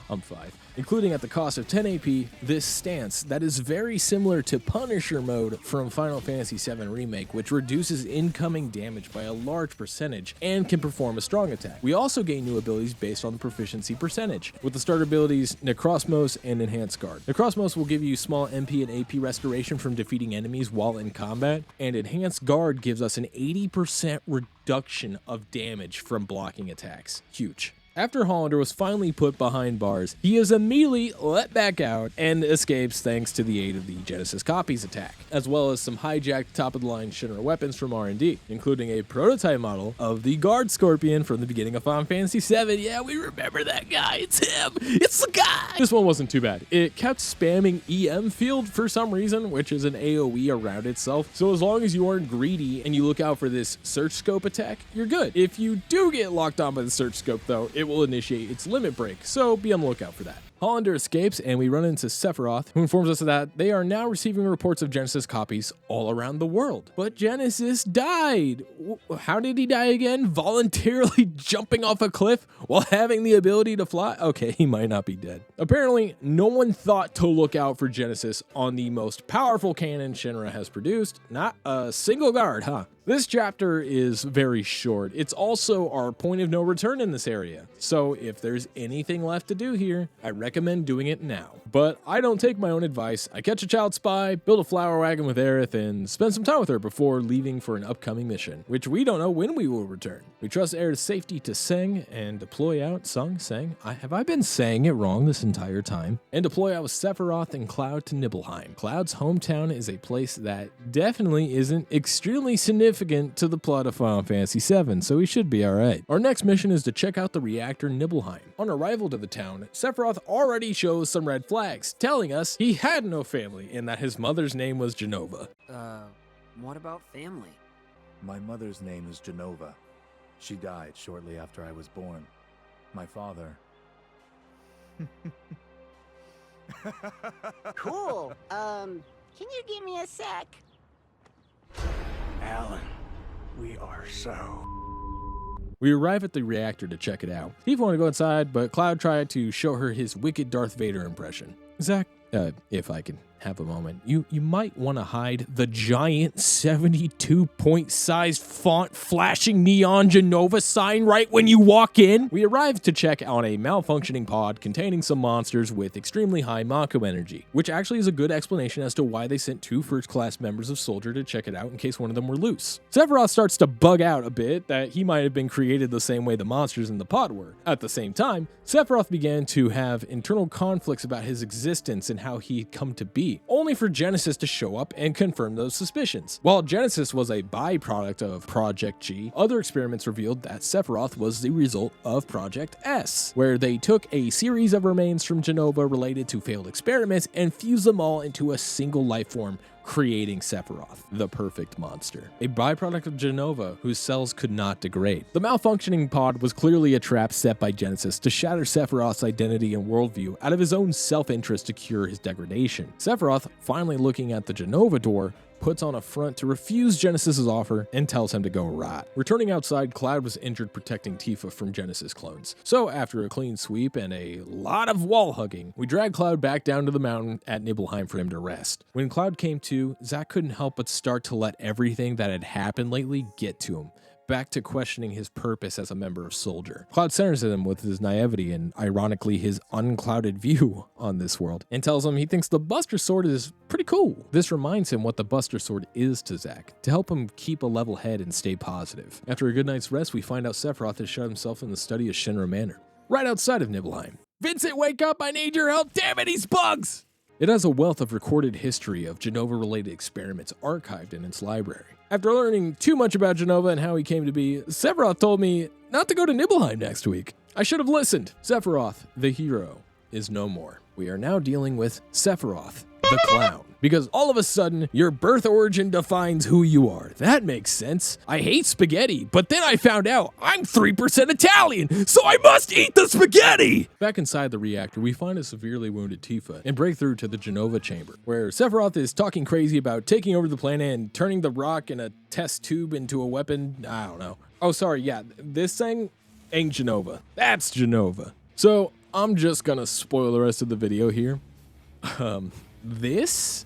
I'm 5. Including at the cost of 10 AP, this stance that is very similar to Punisher mode from Final Fantasy VII Remake, which reduces incoming damage by a large percentage and can perform a strong attack. We also gain new abilities based on the proficiency percentage, with the starter abilities Necrosmos and Enhanced Guard. Necrosmos will give you small MP and AP restoration from defeating enemies while in combat, and Enhanced Guard gives us an 80% reduction of damage from blocking attacks. Huge. After Hollander was finally put behind bars, he is immediately let back out and escapes thanks to the aid of the Genesis Copies attack, as well as some hijacked top-of-the-line Shinra weapons from R&D, including a prototype model of the Guard Scorpion from the beginning of Final Fantasy VII. Yeah, we remember that guy. It's him. It's the guy. This one wasn't too bad. It kept spamming EM field for some reason, which is an AoE around itself. So as long as you aren't greedy and you look out for this search scope attack, you're good. If you do get locked on by the search scope, though, it will initiate its limit break, so be on the lookout for that. Hollander escapes, and we run into Sephiroth, who informs us that they are now receiving reports of Genesis copies all around the world. But Genesis died. How did he die again? Voluntarily jumping off a cliff while having the ability to fly? Okay, he might not be dead. Apparently, no one thought to look out for Genesis on the most powerful cannon Shinra has produced. Not a single guard, huh? This chapter is very short. It's also our point of no return in this area. So if there's anything left to do here, I recommend doing it now. But I don't take my own advice. I catch a child spy, build a flower wagon with Aerith, and spend some time with her before leaving for an upcoming mission, which we don't know when we will return. We trust Aerith's safety to Seng and deploy out Seng. Have I been saying it wrong this entire time? And deploy out with Sephiroth and Cloud to Nibelheim. Cloud's hometown is a place that definitely isn't extremely significant to the plot of Final Fantasy VII, so we should be alright. Our next mission is to check out the reactor Nibelheim. On arrival to the town, Sephiroth already shows some red flags, telling us he had no family and that his mother's name was Genova. What about family? My mother's name is Genova. She died shortly after I was born. My father... Cool. Can you give me a sec? Alan, we are so... We arrive at the reactor to check it out. Eve wanted to go inside, but Cloud tried to show her his wicked Darth Vader impression. Zack, if I can have a moment, you might want to hide the giant 72-point sized font flashing neon Genova sign right when you walk in. We arrived to check on a malfunctioning pod containing some monsters with extremely high Mako energy, which actually is a good explanation as to why they sent 2 first-class members of Soldier to check it out in case one of them were loose. Sephiroth starts to bug out a bit that he might have been created the same way the monsters in the pod were. At the same time, Sephiroth began to have internal conflicts about his existence and how he'd come to be, only for Genesis to show up and confirm those suspicions. While Genesis was a byproduct of Project G, other experiments revealed that Sephiroth was the result of Project S, where they took a series of remains from Genova related to failed experiments and fused them all into a single life form, creating Sephiroth, the perfect monster, a byproduct of Genova whose cells could not degrade. The malfunctioning pod was clearly a trap set by Genesis to shatter Sephiroth's identity and worldview out of his own self-interest to cure his degradation. Sephiroth, finally looking at the Genova door, puts on a front to refuse Genesis's offer and tells him to go rot. Returning outside, Cloud was injured protecting Tifa from Genesis clones. So after a clean sweep and a lot of wall hugging, we dragged Cloud back down to the mountain at Nibelheim for him to rest. When Cloud came to, Zack couldn't help but start to let everything that had happened lately get to him, back to questioning his purpose as a member of Soldier. Cloud centers him with his naivety and, ironically, his unclouded view on this world, and tells him he thinks the Buster Sword is pretty cool. This reminds him what the Buster Sword is to Zack, to help him keep a level head and stay positive. After a good night's rest, we find out Sephiroth has shut himself in the study of Shinra Manor, right outside of Nibelheim. Vincent, wake up! I need your help! Damn it, he's bugs! It has a wealth of recorded history of Genova-related experiments archived in its library. After learning too much about Genova and how he came to be, Sephiroth told me not to go to Nibelheim next week. I should have listened. Sephiroth, the hero, is no more. We are now dealing with Sephiroth, the clown. Because all of a sudden, your birth origin defines who you are. That makes sense. I hate spaghetti, but then I found out I'm 3% Italian, so I must eat the spaghetti! Back inside the reactor, we find a severely wounded Tifa and break through to the Genova chamber, where Sephiroth is talking crazy about taking over the planet and turning the rock in a test tube into a weapon. I don't know. Oh, sorry, yeah, this thing ain't Genova. That's Genova. So, I'm just gonna spoil the rest of the video here. This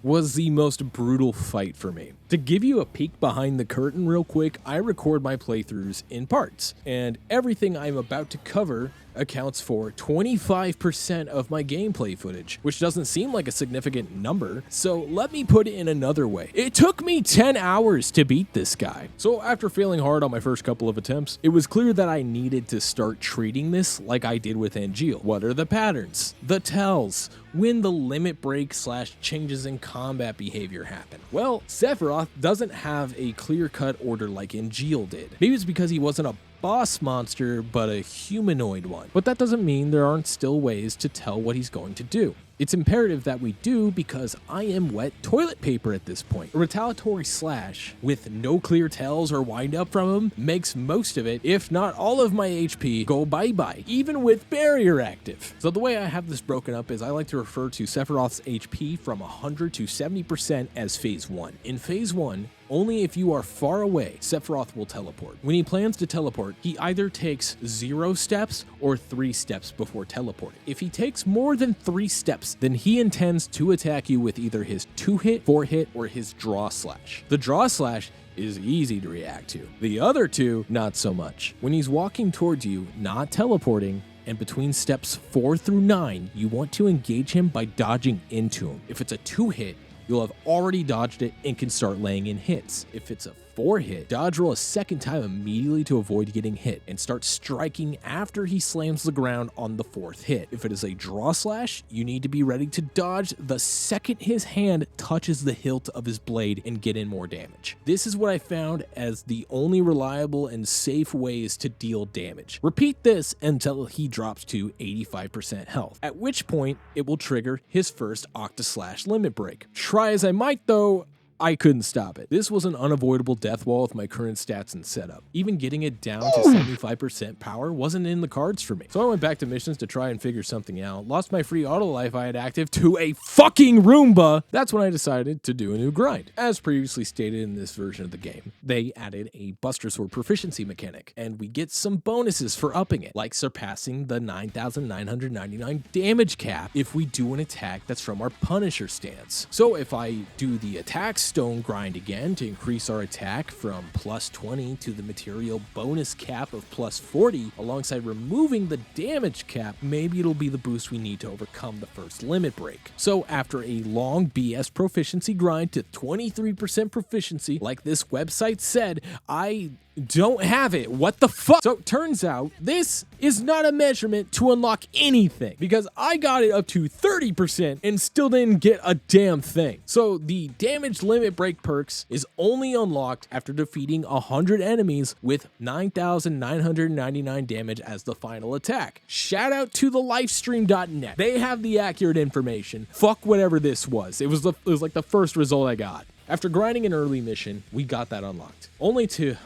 was the most brutal fight for me. To give you a peek behind the curtain real quick, I record my playthroughs in parts, and everything I'm about to cover accounts for 25% of my gameplay footage, which doesn't seem like a significant number, so let me put it in another way. It took me 10 hours to beat this guy. So after failing hard on my first couple of attempts, it was clear that I needed to start treating this like I did with Angeal. What are the patterns? The tells? When the limit break / changes in combat behavior happen? Well, Sephiroth doesn't have a clear-cut order like Angeal did. Maybe it's because he wasn't a boss monster, but a humanoid one. But that doesn't mean there aren't still ways to tell what he's going to do. It's imperative that we do because I am wet toilet paper at this point. A retaliatory slash with no clear tells or wind up from him makes most of it, if not all of my HP, go bye-bye, even with barrier active. So the way I have this broken up is I like to refer to Sephiroth's HP from 100 to 70% as phase 1. In phase 1, only if you are far away, Sephiroth will teleport. When he plans to teleport, he either takes 0 steps or 3 steps before teleporting. If he takes more than 3 steps, then he intends to attack you with either his 2-hit, 4-hit, or his draw slash. The draw slash is easy to react to. The other two, not so much. When he's walking towards you, not teleporting, and between steps 4 through 9, you want to engage him by dodging into him. If it's a 2-hit, you'll have already dodged it and can start laying in hits. If it's a 4-hit, dodge roll a second time immediately to avoid getting hit and start striking after he slams the ground on the 4th hit. If it is a draw slash, you need to be ready to dodge the second his hand touches the hilt of his blade and get in more damage. This is what I found as the only reliable and safe ways to deal damage. Repeat this until he drops to 85% health, at which point it will trigger his first Octa Slash limit break. Try as I might though, I couldn't stop it. This was an unavoidable death wall with my current stats and setup. Even getting it down to 75% power wasn't in the cards for me. So I went back to missions to try and figure something out, lost my free auto life I had active to a fucking Roomba. That's when I decided to do a new grind. As previously stated in this version of the game, they added a Buster Sword proficiency mechanic, and we get some bonuses for upping it, like surpassing the 9,999 damage cap if we do an attack that's from our Punisher stance. So if I do the attack stone grind again to increase our attack from plus 20 to the material bonus cap of plus 40, alongside removing the damage cap, maybe it'll be the boost we need to overcome the first limit break. So after a long BS proficiency grind to 23% proficiency, like this website said, I don't have it. What the fuck? So turns out this is not a measurement to unlock anything, because I got it up to 30% and still didn't get a damn thing. So the damage limit break perks is only unlocked after defeating 100 enemies with 9,999 damage as the final attack. Shout out to the livestream.net. They have the accurate information. Fuck whatever this was. It was like the first result I got. After grinding an early mission, we got that unlocked. Only to,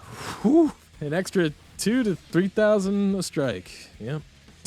an extra 2,000 to 3,000 a strike. Yep,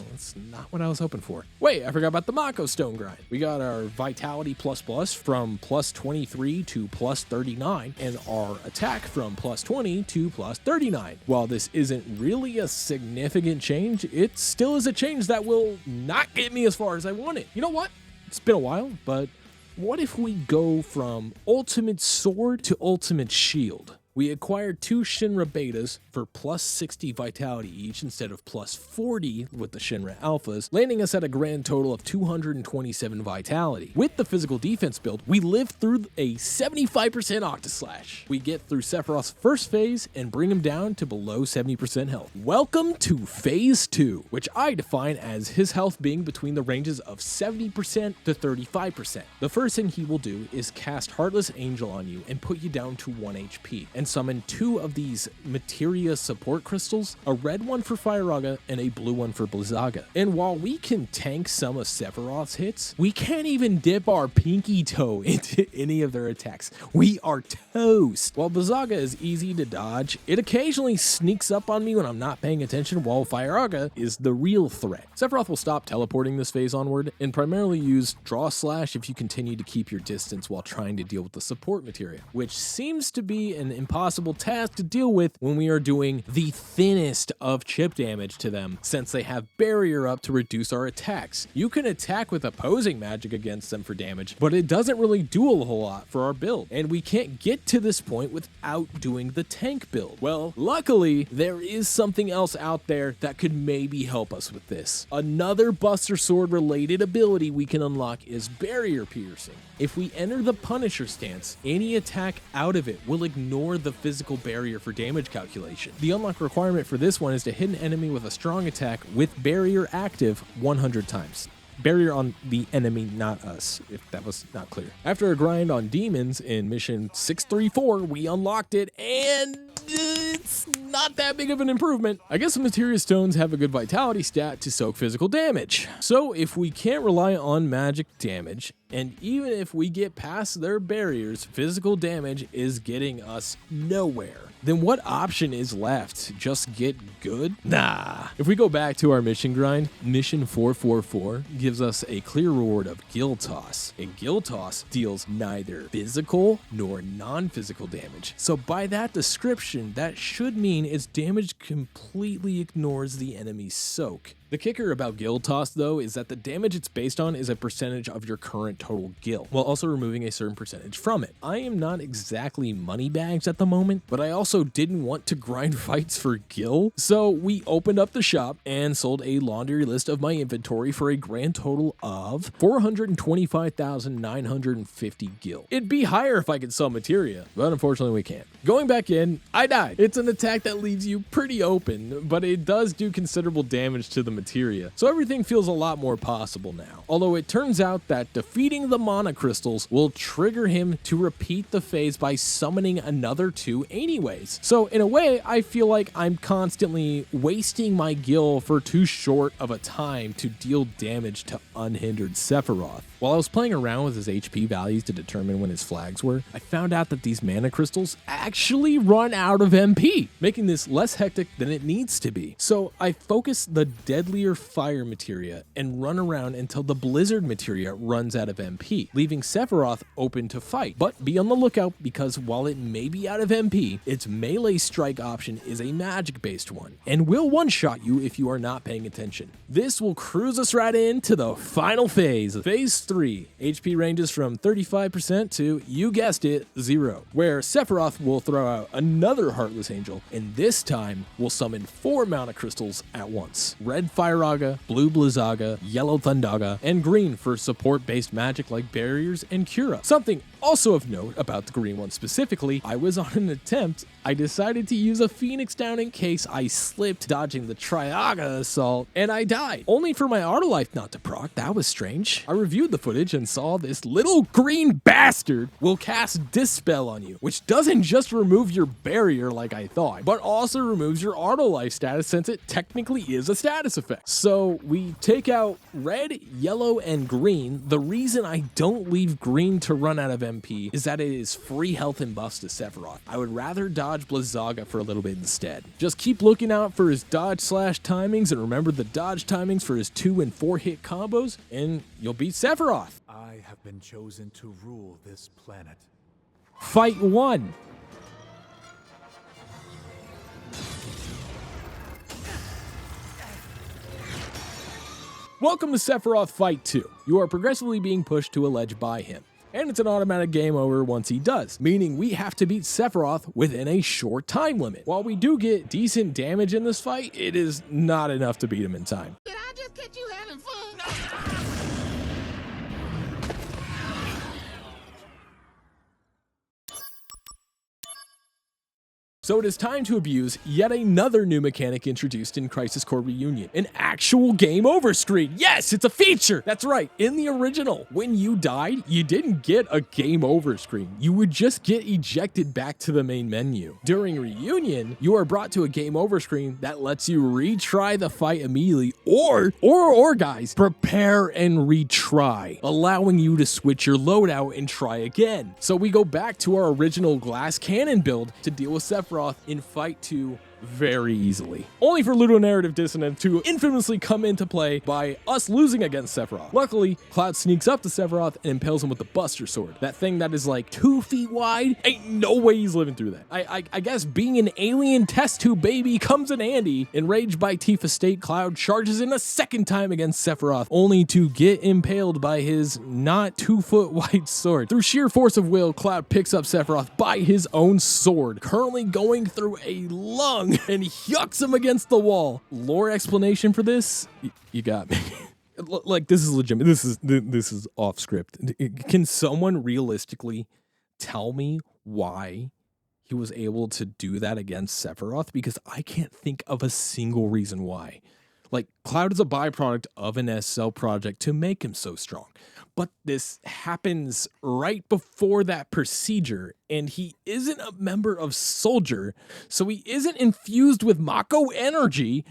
that's not what I was hoping for. Wait, I forgot about the Mako Stone grind. We got our Vitality plus from plus 23 to plus 39, and our attack from plus 20 to plus 39. While this isn't really a significant change, it still is a change that will not get me as far as I want it. You know what? It's been a while, but what if we go from Ultimate Sword to Ultimate Shield? We acquired 2 Shinra Betas for plus 60 Vitality each instead of plus 40 with the Shinra Alphas, landing us at a grand total of 227 Vitality. With the physical defense build, we live through a 75% Octaslash. We get through Sephiroth's first phase and bring him down to below 70% health. Welcome to Phase 2, which I define as his health being between the ranges of 70% to 35%. The first thing he will do is cast Heartless Angel on you and put you down to 1 HP. And summon 2 of these Materia support crystals, a red one for Firaga and a blue one for Blizzaga. And while we can tank some of Sephiroth's hits, we can't even dip our pinky toe into any of their attacks. We are toast. While Blizzaga is easy to dodge, it occasionally sneaks up on me when I'm not paying attention, while Firaga is the real threat. Sephiroth will stop teleporting this phase onward and primarily use Draw Slash if you continue to keep your distance while trying to deal with the support materia, which seems to be an impossible task to deal with when we are doing the thinnest of chip damage to them, since they have barrier up to reduce our attacks. You can attack with opposing magic against them for damage, but it doesn't really do a whole lot for our build, and we can't get to this point without doing the tank build. Well, luckily, there is something else out there that could maybe help us with this. Another Buster Sword related ability we can unlock is Barrier Piercing. If we enter the Punisher stance, any attack out of it will ignore the physical barrier for damage calculation. The unlock requirement for this one is to hit an enemy with a strong attack with barrier active 100 times. Barrier on the enemy, not us, if that was not clear. After a grind on demons in mission 634, we unlocked it, and it's not that big of an improvement. I guess the Materia Stones have a good vitality stat to soak physical damage. So if we can't rely on magic damage, and even if we get past their barriers, physical damage is getting us nowhere. Then what option is left? Just get good? Nah. If we go back to our mission grind, mission 444 gives us a clear reward of Gill Toss. And Gill Toss deals neither physical nor non-physical damage. So by that description, that should mean its damage completely ignores the enemy's soak. The kicker about Gill Toss, though, is that the damage it's based on is a percentage of your current total Gill, while also removing a certain percentage from it. I am not exactly moneybags at the moment, but I also didn't want to grind fights for Gill, so we opened up the shop and sold a laundry list of my inventory for a grand total of 425,950 Gill. It'd be higher if I could sell materia, but unfortunately we can't. Going back in, I died. It's an attack that leaves you pretty open, but it does do considerable damage to the materia, so everything feels a lot more possible now. Although it turns out that defeating the mana crystals will trigger him to repeat the phase by summoning another 2 anyways. So in a way, I feel like I'm constantly wasting my gil for too short of a time to deal damage to unhindered Sephiroth. While I was playing around with his HP values to determine when his flags were, I found out that these mana crystals actually run out of MP, making this less hectic than it needs to be. So I focus the deadlier fire materia and run around until the blizzard materia runs out of MP, leaving Sephiroth open to fight. But be on the lookout, because while it may be out of MP, its melee strike option is a magic based one and will one-shot you if you are not paying attention. This will cruise us right into the final phase, phase 3. HP ranges from 35% to, you guessed it, 0, where Sephiroth will throw out another Heartless Angel, and this time will summon 4 mana crystals at once. Red Firaga, blue Blizzaga, yellow Thundaga, and green for support-based magic like barriers and Cura. Something also of note about the green one specifically, I was on an attempt. I decided to use a Phoenix down in case I slipped dodging the Triaga assault, and I died, only for my auto life not to proc. That was strange. I reviewed the footage and saw this little green bastard will cast Dispel on you, which doesn't just remove your barrier like I thought, but also removes your auto life status since it technically is a status effect. So we take out red, yellow, and green. The reason I don't leave green to run out of MP is that it is free health and buffs to Sephiroth. I would rather dodge Blizzaga for a little bit instead. Just keep looking out for his dodge slash timings, and remember the dodge timings for his 2 and 4 hit combos, and you'll beat Sephiroth. I have been chosen to rule this planet. Fight 1. Welcome to Sephiroth Fight 2. You are progressively being pushed to a ledge by him, and it's an automatic game over once he does, meaning we have to beat Sephiroth within a short time limit. While we do get decent damage in this fight, it is not enough to beat him in time. Did I just catch you having fun? So it is time to abuse yet another new mechanic introduced in Crisis Core Reunion, an actual game over screen. Yes, it's a feature! That's right, in the original, when you died, you didn't get a game over screen. You would just get ejected back to the main menu. During Reunion, you are brought to a game over screen that lets you retry the fight immediately, or guys, prepare and retry, allowing you to switch your loadout and try again. So we go back to our original glass cannon build to deal with Sephiroth in Fight 2 very easily, only for ludonarrative dissonance to infamously come into play by us losing against Sephiroth. Luckily, Cloud sneaks up to Sephiroth and impales him with the Buster Sword, that thing that is like 2 feet wide. Ain't no way he's living through that. I guess being an alien test tube baby comes in handy. Enraged by Tifa's state, Cloud charges in a second time against Sephiroth, only to get impaled by his not 2 foot wide sword. Through sheer force of will, Cloud picks up Sephiroth by his own sword, currently going through a lung, and yucks him against the wall. Lore explanation for this? You got me. Like, this is legitimate. This is off script. Can someone realistically tell me why he was able to do that against Sephiroth? Because I can't think of a single reason why. Like, Cloud is a byproduct of an SL project to make him so strong. But this happens right before that procedure, and he isn't a member of Soldier, so he isn't infused with Mako energy.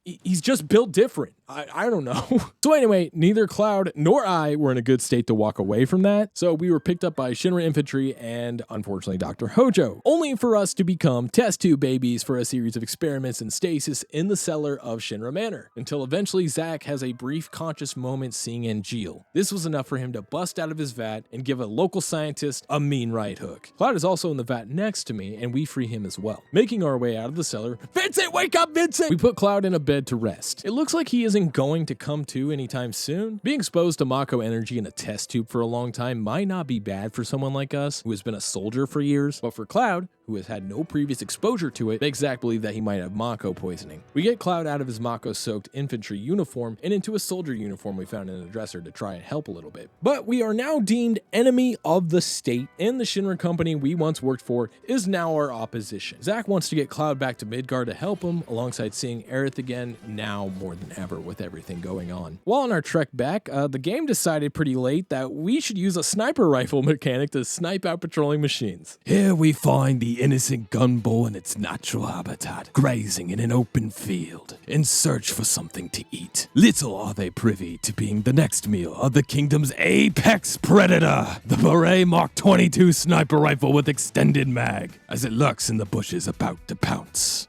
He's just built different. I don't know. So anyway, neither Cloud nor I were in a good state to walk away from that, so we were picked up by Shinra Infantry and, unfortunately, Dr. Hojo, only for us to become test tube babies for a series of experiments in stasis in the cellar of Shinra Manor, until eventually Zack has a brief conscious moment seeing Angeal. This was enough for him to bust out of his vat and give a local scientist a mean right hook. Cloud is also in the vat next to me, and we free him as well. Making our way out of the cellar, Vincent, wake up, Vincent! We put Cloud in a bed to rest. It looks like he is isn't going to come to anytime soon. Being exposed to Mako energy in a test tube for a long time might not be bad for someone like us who has been a soldier for years, but for Cloud, who has had no previous exposure to it, makes Zack believe that he might have Mako poisoning. We get Cloud out of his Mako-soaked infantry uniform and into a soldier uniform we found in a dresser to try and help a little bit. But we are now deemed enemy of the state, and the Shinra company we once worked for is now our opposition. Zack wants to get Cloud back to Midgard to help him, alongside seeing Aerith again, now more than ever with everything going on. While on our trek back, the game decided pretty late that we should use a sniper rifle mechanic to snipe out patrolling machines. Here we find the innocent gunbull in its natural habitat, grazing in an open field, in search for something to eat. Little are they privy to being the next meal of the kingdom's apex predator, the Beret Mark 22 sniper rifle with extended mag, as it lurks in the bushes about to pounce.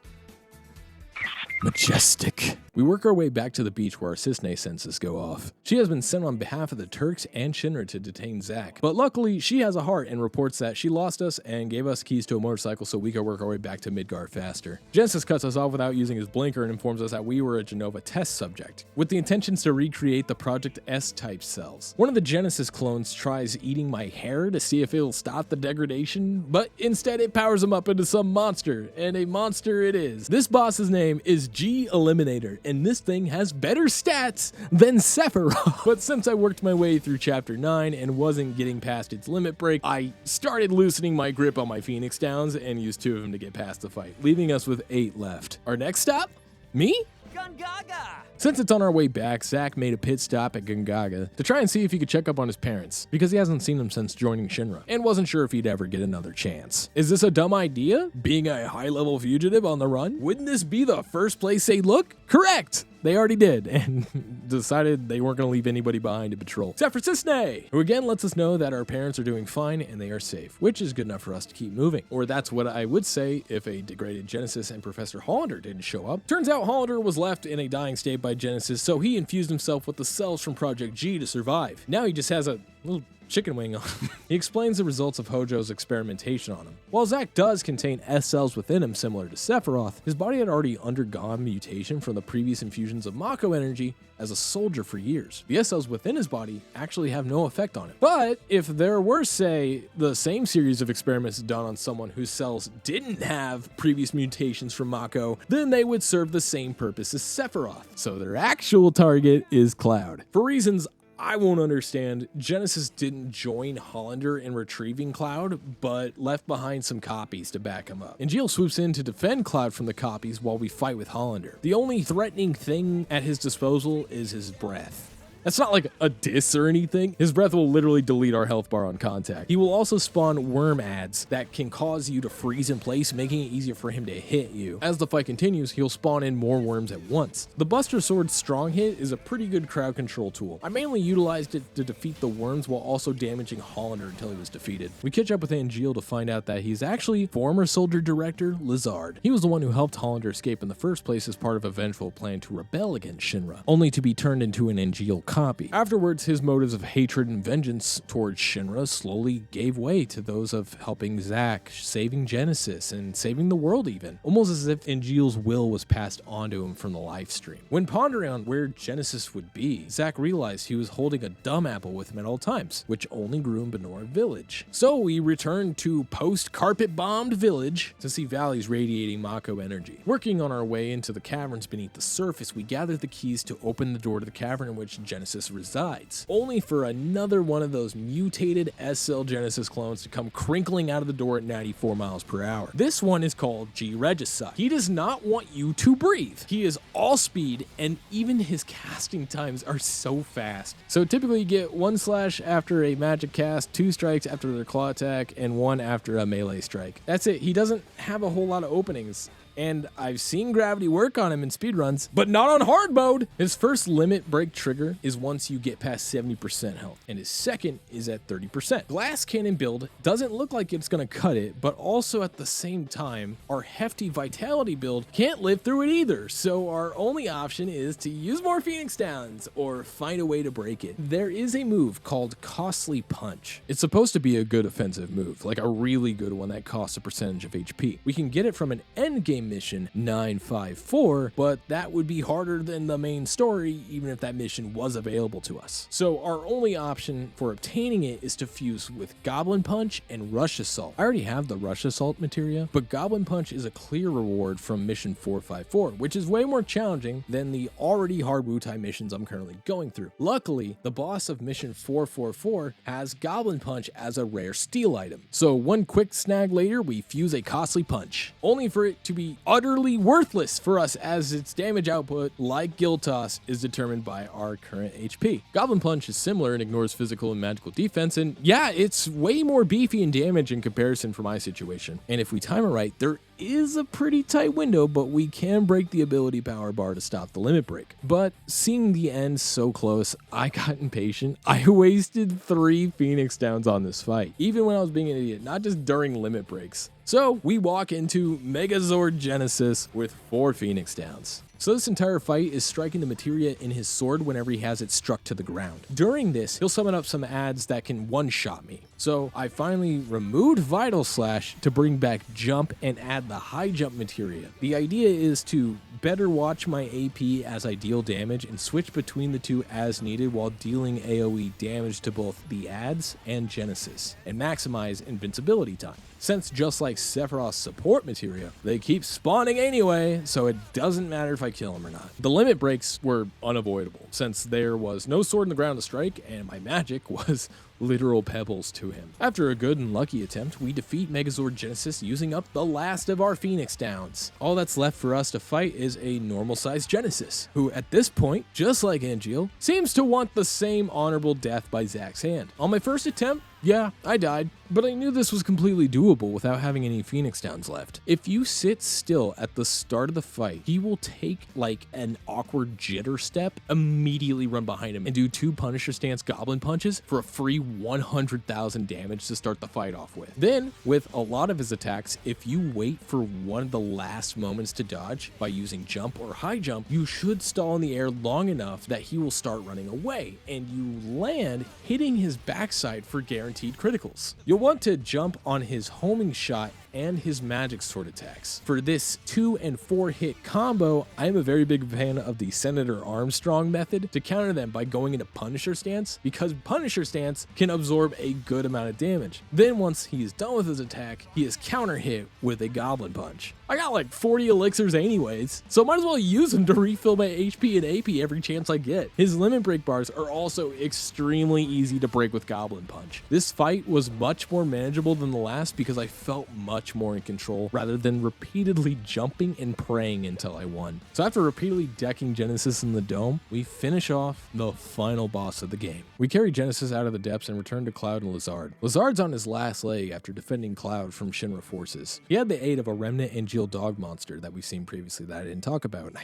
Majestic. We work our way back to the beach where our Cisne senses go off. She has been sent on behalf of the Turks and Shinra to detain Zack, but luckily she has a heart and reports that she lost us and gave us keys to a motorcycle so we could work our way back to Midgard faster. Genesis cuts us off without using his blinker and informs us that we were a Genova test subject, with the intentions to recreate the Project S-type cells. One of the Genesis clones tries eating my hair to see if it'll stop the degradation, but instead it powers him up into some monster, and a monster it is. This boss's name is G Eliminator, and this thing has better stats than Sephiroth. But since I worked my way through chapter 9 and wasn't getting past its limit break, I started loosening my grip on my Phoenix Downs and used 2 of them to get past the fight, leaving us with 8 left. Our next stop? Me? Gungaga! Since it's on our way back, Zack made a pit stop at Gungaga to try and see if he could check up on his parents, because he hasn't seen them since joining Shinra, and wasn't sure if he'd ever get another chance. Is this a dumb idea? Being a high-level fugitive on the run? Wouldn't this be the first place they'd look? Correct! They already did, and decided they weren't going to leave anybody behind to patrol. Except for Cisne, who again lets us know that our parents are doing fine and they are safe, which is good enough for us to keep moving. Or that's what I would say if a degraded Genesis and Professor Hollander didn't show up. Turns out Hollander was left in a dying state by Genesis, so he infused himself with the cells from Project G to survive. Now he just has a little chicken wing on him. He explains the results of Hojo's experimentation on him. While Zack does contain S cells within him similar to Sephiroth, his body had already undergone mutation from the previous infusions of Mako energy as a soldier for years. The S cells within his body actually have no effect on it. But if there were, say, the same series of experiments done on someone whose cells didn't have previous mutations from Mako, then they would serve the same purpose as Sephiroth. So their actual target is Cloud. For reasons I won't understand, Genesis didn't join Hollander in retrieving Cloud, but left behind some copies to back him up. And Jill swoops in to defend Cloud from the copies while we fight with Hollander. The only threatening thing at his disposal is his breath. That's not like a diss or anything. His breath will literally delete our health bar on contact. He will also spawn worm ads that can cause you to freeze in place, making it easier for him to hit you. As the fight continues, he'll spawn in more worms at once. The Buster Sword's strong hit is a pretty good crowd control tool. I mainly utilized it to defeat the worms while also damaging Hollander until he was defeated. We catch up with Angeal to find out that he's actually former soldier director Lazard. He was the one who helped Hollander escape in the first place as part of a vengeful plan to rebel against Shinra, only to be turned into an Angeal copy. Afterwards, his motives of hatred and vengeance towards Shinra slowly gave way to those of helping Zack, saving Genesis, and saving the world even, almost as if Angeal's will was passed on to him from the live stream. When pondering on where Genesis would be, Zack realized he was holding a dumb apple with him at all times, which only grew in Benora Village. So we returned to post-carpet-bombed Village to see valleys radiating Mako energy. Working on our way into the caverns beneath the surface, we gathered the keys to open the door to the cavern in which Genesis resides, only for another one of those mutated S-Cell Genesis clones to come crinkling out of the door at 94 miles per hour. This one is called G Regicide. He does not want you to breathe. He is all speed, and even his casting times are so fast. So typically you get 1 slash after a magic cast, 2 strikes after their claw attack, and 1 after a melee strike. That's it. He doesn't have a whole lot of openings. And I've seen gravity work on him in speedruns, but not on hard mode. His first limit break trigger is once you get past 70% health, and his second is at 30%. Glass Cannon build doesn't look like it's gonna cut it, but also at the same time, our hefty Vitality build can't live through it either, so our only option is to use more Phoenix Downs or find a way to break it. There is a move called Costly Punch. It's supposed to be a good offensive move, like a really good one that costs a percentage of HP. We can get it from an end game mission 954, but that would be harder than the main story, even if that mission was available to us. So our only option for obtaining it is to fuse with Goblin Punch and Rush Assault. I already have the Rush Assault materia, but Goblin Punch is a clear reward from mission 454, which is way more challenging than the already hard Wutai missions I'm currently going through. Luckily, the boss of mission 444 has Goblin Punch as a rare steal item. So one quick snag later, we fuse a costly punch, only for it to be utterly worthless for us as its damage output, like Guild Toss, is determined by our current HP. Goblin Punch is similar and ignores physical and magical defense, and yeah, it's way more beefy in damage in comparison for my situation. And if we time it right, there is a pretty tight window, but we can break the ability power bar to stop the limit break. But seeing the end so close, I got impatient. I wasted 3 Phoenix Downs on this fight, even when I was being an idiot, not just during limit breaks. So we walk into Megazord Genesis with 4 Phoenix Downs. So this entire fight is striking the materia in his sword whenever he has it struck to the ground. During this, he'll summon up some adds that can one-shot me. So I finally removed Vital Slash to bring back Jump and add the high jump materia. The idea is to better watch my AP as I deal damage and switch between the two as needed while dealing AoE damage to both the adds and Genesis, and maximize invincibility time. Since just like Sephiroth's support materia, they keep spawning anyway, so it doesn't matter if I kill him or not. The limit breaks were unavoidable, since there was no sword in the ground to strike, and my magic was literal pebbles to him. After a good and lucky attempt, we defeat Megazord Genesis using up the last of our Phoenix Downs. All that's left for us to fight is a normal-sized Genesis, who at this point, just like Angeal, seems to want the same honorable death by Zack's hand. On my first attempt, yeah, I died, but I knew this was completely doable without having any Phoenix Downs left. If you sit still at the start of the fight, he will take like an awkward jitter step, immediately run behind him, and do 2 Punisher Stance Goblin Punches for a free 100,000 damage to start the fight off with. Then, with a lot of his attacks, if you wait for one of the last moments to dodge by using Jump or High Jump, you should stall in the air long enough that he will start running away, and you land hitting his backside for guaranteed criticals. You'll want to jump on his homing shot and his magic sword attacks. For this 2 and 4 hit combo, I am a very big fan of the Senator Armstrong method to counter them by going into Punisher Stance, because Punisher Stance can absorb a good amount of damage. Then once he is done with his attack, he is counter hit with a Goblin Punch. I got like 40 elixirs anyways, so might as well use them to refill my HP and AP every chance I get. His limit break bars are also extremely easy to break with Goblin Punch. This fight was much more manageable than the last because I felt much more in control rather than repeatedly jumping and praying until I won. So after repeatedly decking Genesis in the dome, we finish off the final boss of the game. We carry Genesis out of the depths and return to Cloud and Lizard. Lizard's on his last leg after defending Cloud from Shinra forces. He had the aid of a remnant Angeal dog monster that we've seen previously that I didn't talk about.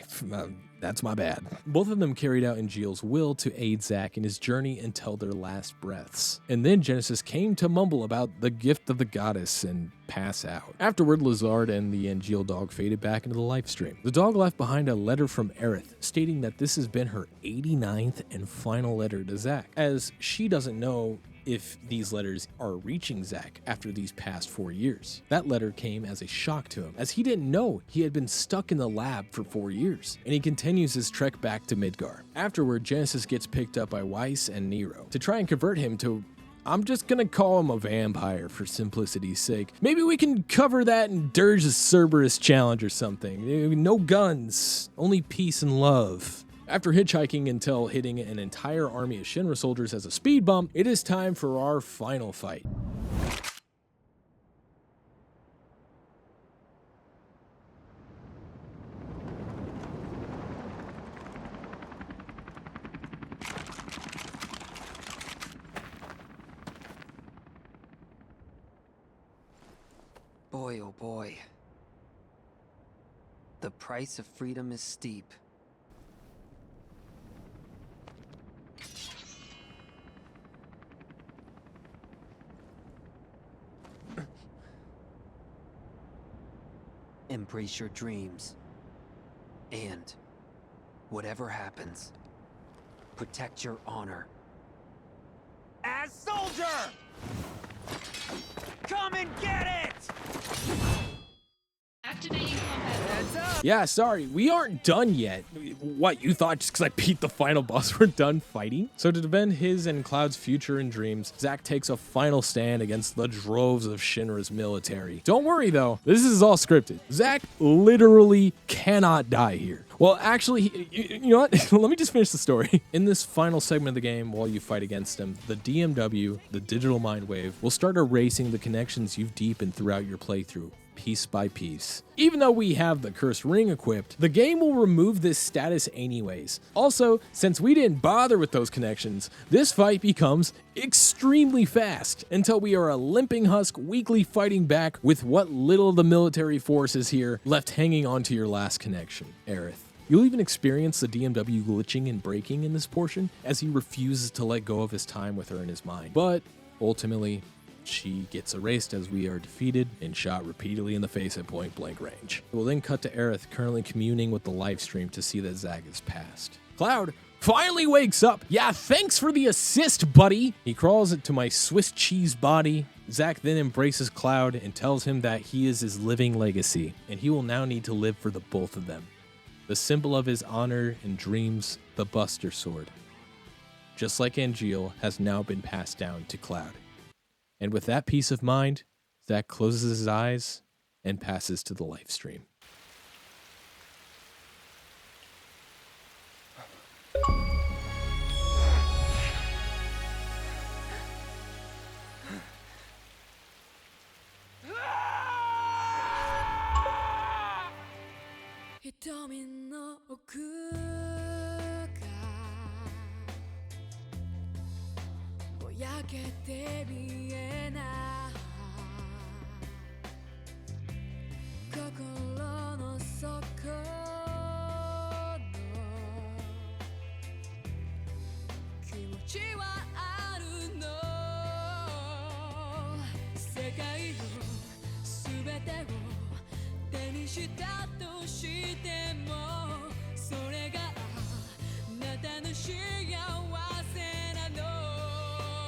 That's my bad. Both of them carried out Angeal's will to aid Zack in his journey until their last breaths. And then Genesis came to mumble about the gift of the goddess and pass out. Afterward, Lizard and the Angeal dog faded back into the live stream. The dog left behind a letter from Aerith stating that this has been her 89th and final letter to Zack, as she doesn't know if these letters are reaching Zack after these past 4 years. That letter came as a shock to him, as he didn't know he had been stuck in the lab for 4 years, and he continues his trek back to Midgar. Afterward, Genesis gets picked up by Weiss and Nero to try and convert him to, I'm just gonna call him a vampire for simplicity's sake. Maybe we can cover that in Dirge's Cerberus challenge or something. No guns, only peace and love. After hitchhiking until hitting an entire army of Shinra soldiers as a speed bump, it is time for our final fight. Boy, oh boy. The price of freedom is steep. Embrace your dreams. And, whatever happens, protect your honor. As soldier! Come and get it! Activating combat Yeah, sorry, we aren't done yet. What, you thought just because I beat the final boss we're done fighting? So to defend his and Cloud's future and dreams, Zack takes a final stand against the droves of Shinra's military. Don't worry though, this is all scripted. Zack literally cannot die here. Well, actually, you know what? Let me just finish the story. In this final segment of the game, while you fight against him, the DMW, the Digital Mind Wave, will start erasing the connections you've deepened throughout your playthrough, piece by piece. Even though we have the cursed ring equipped, the game will remove this status anyways. Also, since we didn't bother with those connections, this fight becomes extremely fast until we are a limping husk weakly fighting back with what little of the military force is here left hanging onto your last connection, Aerith. You'll even experience the DMW glitching and breaking in this portion as he refuses to let go of his time with her in his mind. But ultimately, she gets erased as we are defeated and shot repeatedly in the face at point blank range. We'll then cut to Aerith currently communing with the live stream to see that Zack is passed. Cloud finally wakes up. Yeah, thanks for the assist, buddy. He crawls into my Swiss cheese body. Zack then embraces Cloud and tells him that he is his living legacy, and he will now need to live for the both of them. The symbol of his honor and dreams, the Buster Sword, just like Angeal, has now been passed down to Cloud. And with that peace of mind, Zack closes his eyes and passes to the live stream.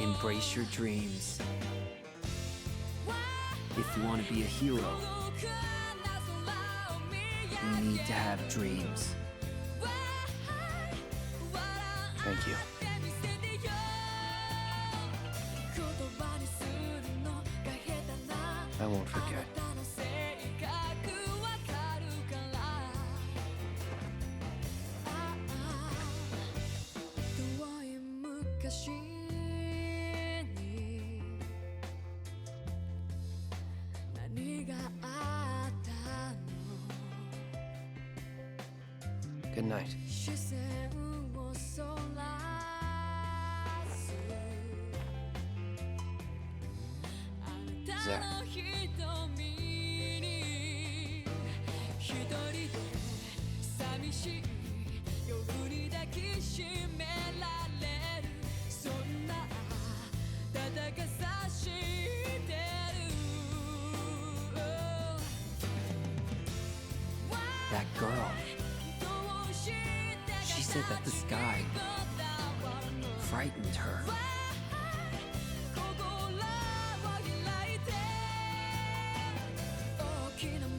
Embrace your dreams. If you want to be a hero, you need to have dreams. Thank you. I won't forget. Good night. Zack. That girl. She said that the sky frightened her.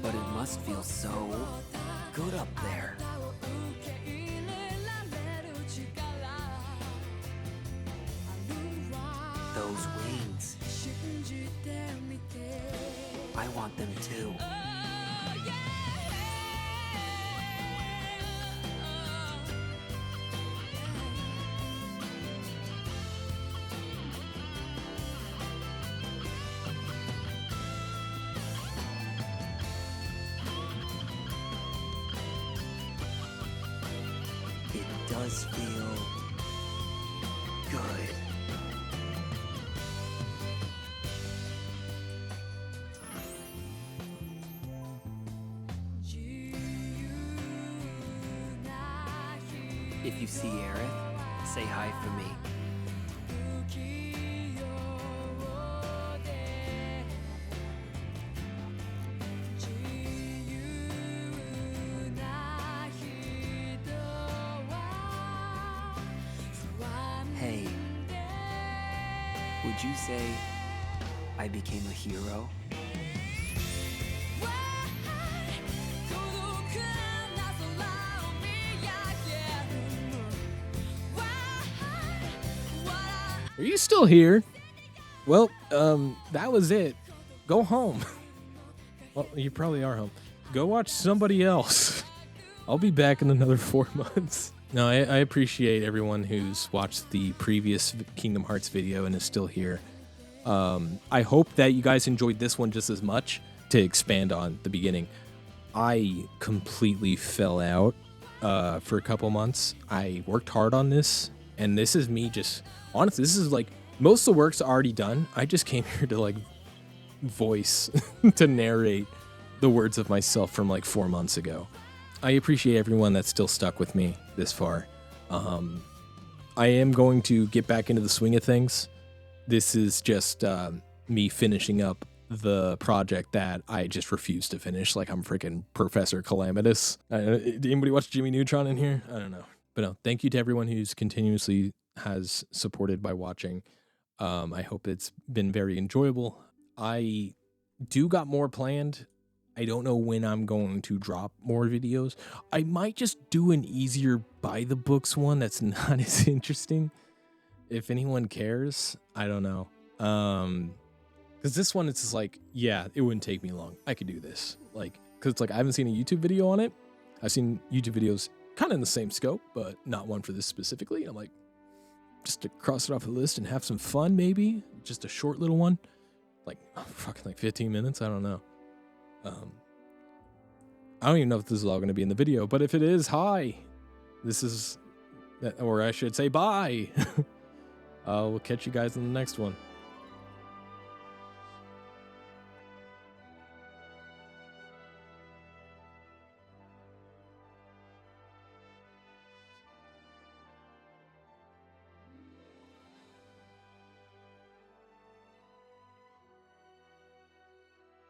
But it must feel so good up there. Those wings. I want them too. It does feel good. If you see Aerith, say hi for me. Hey, would you say I became a hero? Are you still here? Well, that was it. Go home. Well, you probably are home. Go watch somebody else. I'll be back in another 4 months. No, I appreciate everyone who's watched the previous Kingdom Hearts video and is still here. I hope that you guys enjoyed this one just as much. To expand on the beginning, I completely fell out for a couple months. I worked hard on this, and this is me just... Honestly, this is like... Most of the work's already done. I just came here to like voice, to narrate the words of myself from like 4 months ago. I appreciate everyone that's still stuck with me this far. I am going to get back into the swing of things. This is just me finishing up the project that I just refused to finish. Like I'm freaking Professor Calamitous. Did anybody watch Jimmy Neutron in here? I don't know. But no, thank you to everyone who's continuously has supported by watching. I hope it's been very enjoyable. I do got more planned. I don't know when I'm going to drop more videos. I might just do an easier by the books one that's not as interesting. If anyone cares, I don't know. Because this one, it's just like, yeah, it wouldn't take me long. I could do this. Like, because it's like I haven't seen a YouTube video on it. I've seen YouTube videos kind of in the same scope, but not one for this specifically. I'm like, just to cross it off the list and have some fun, maybe. Just a short little one. Like, fucking like 15 minutes. I don't know. I don't even know if this is all going to be in the video, but if it is, hi. This is, or I should say bye. We'll catch you guys in the next one.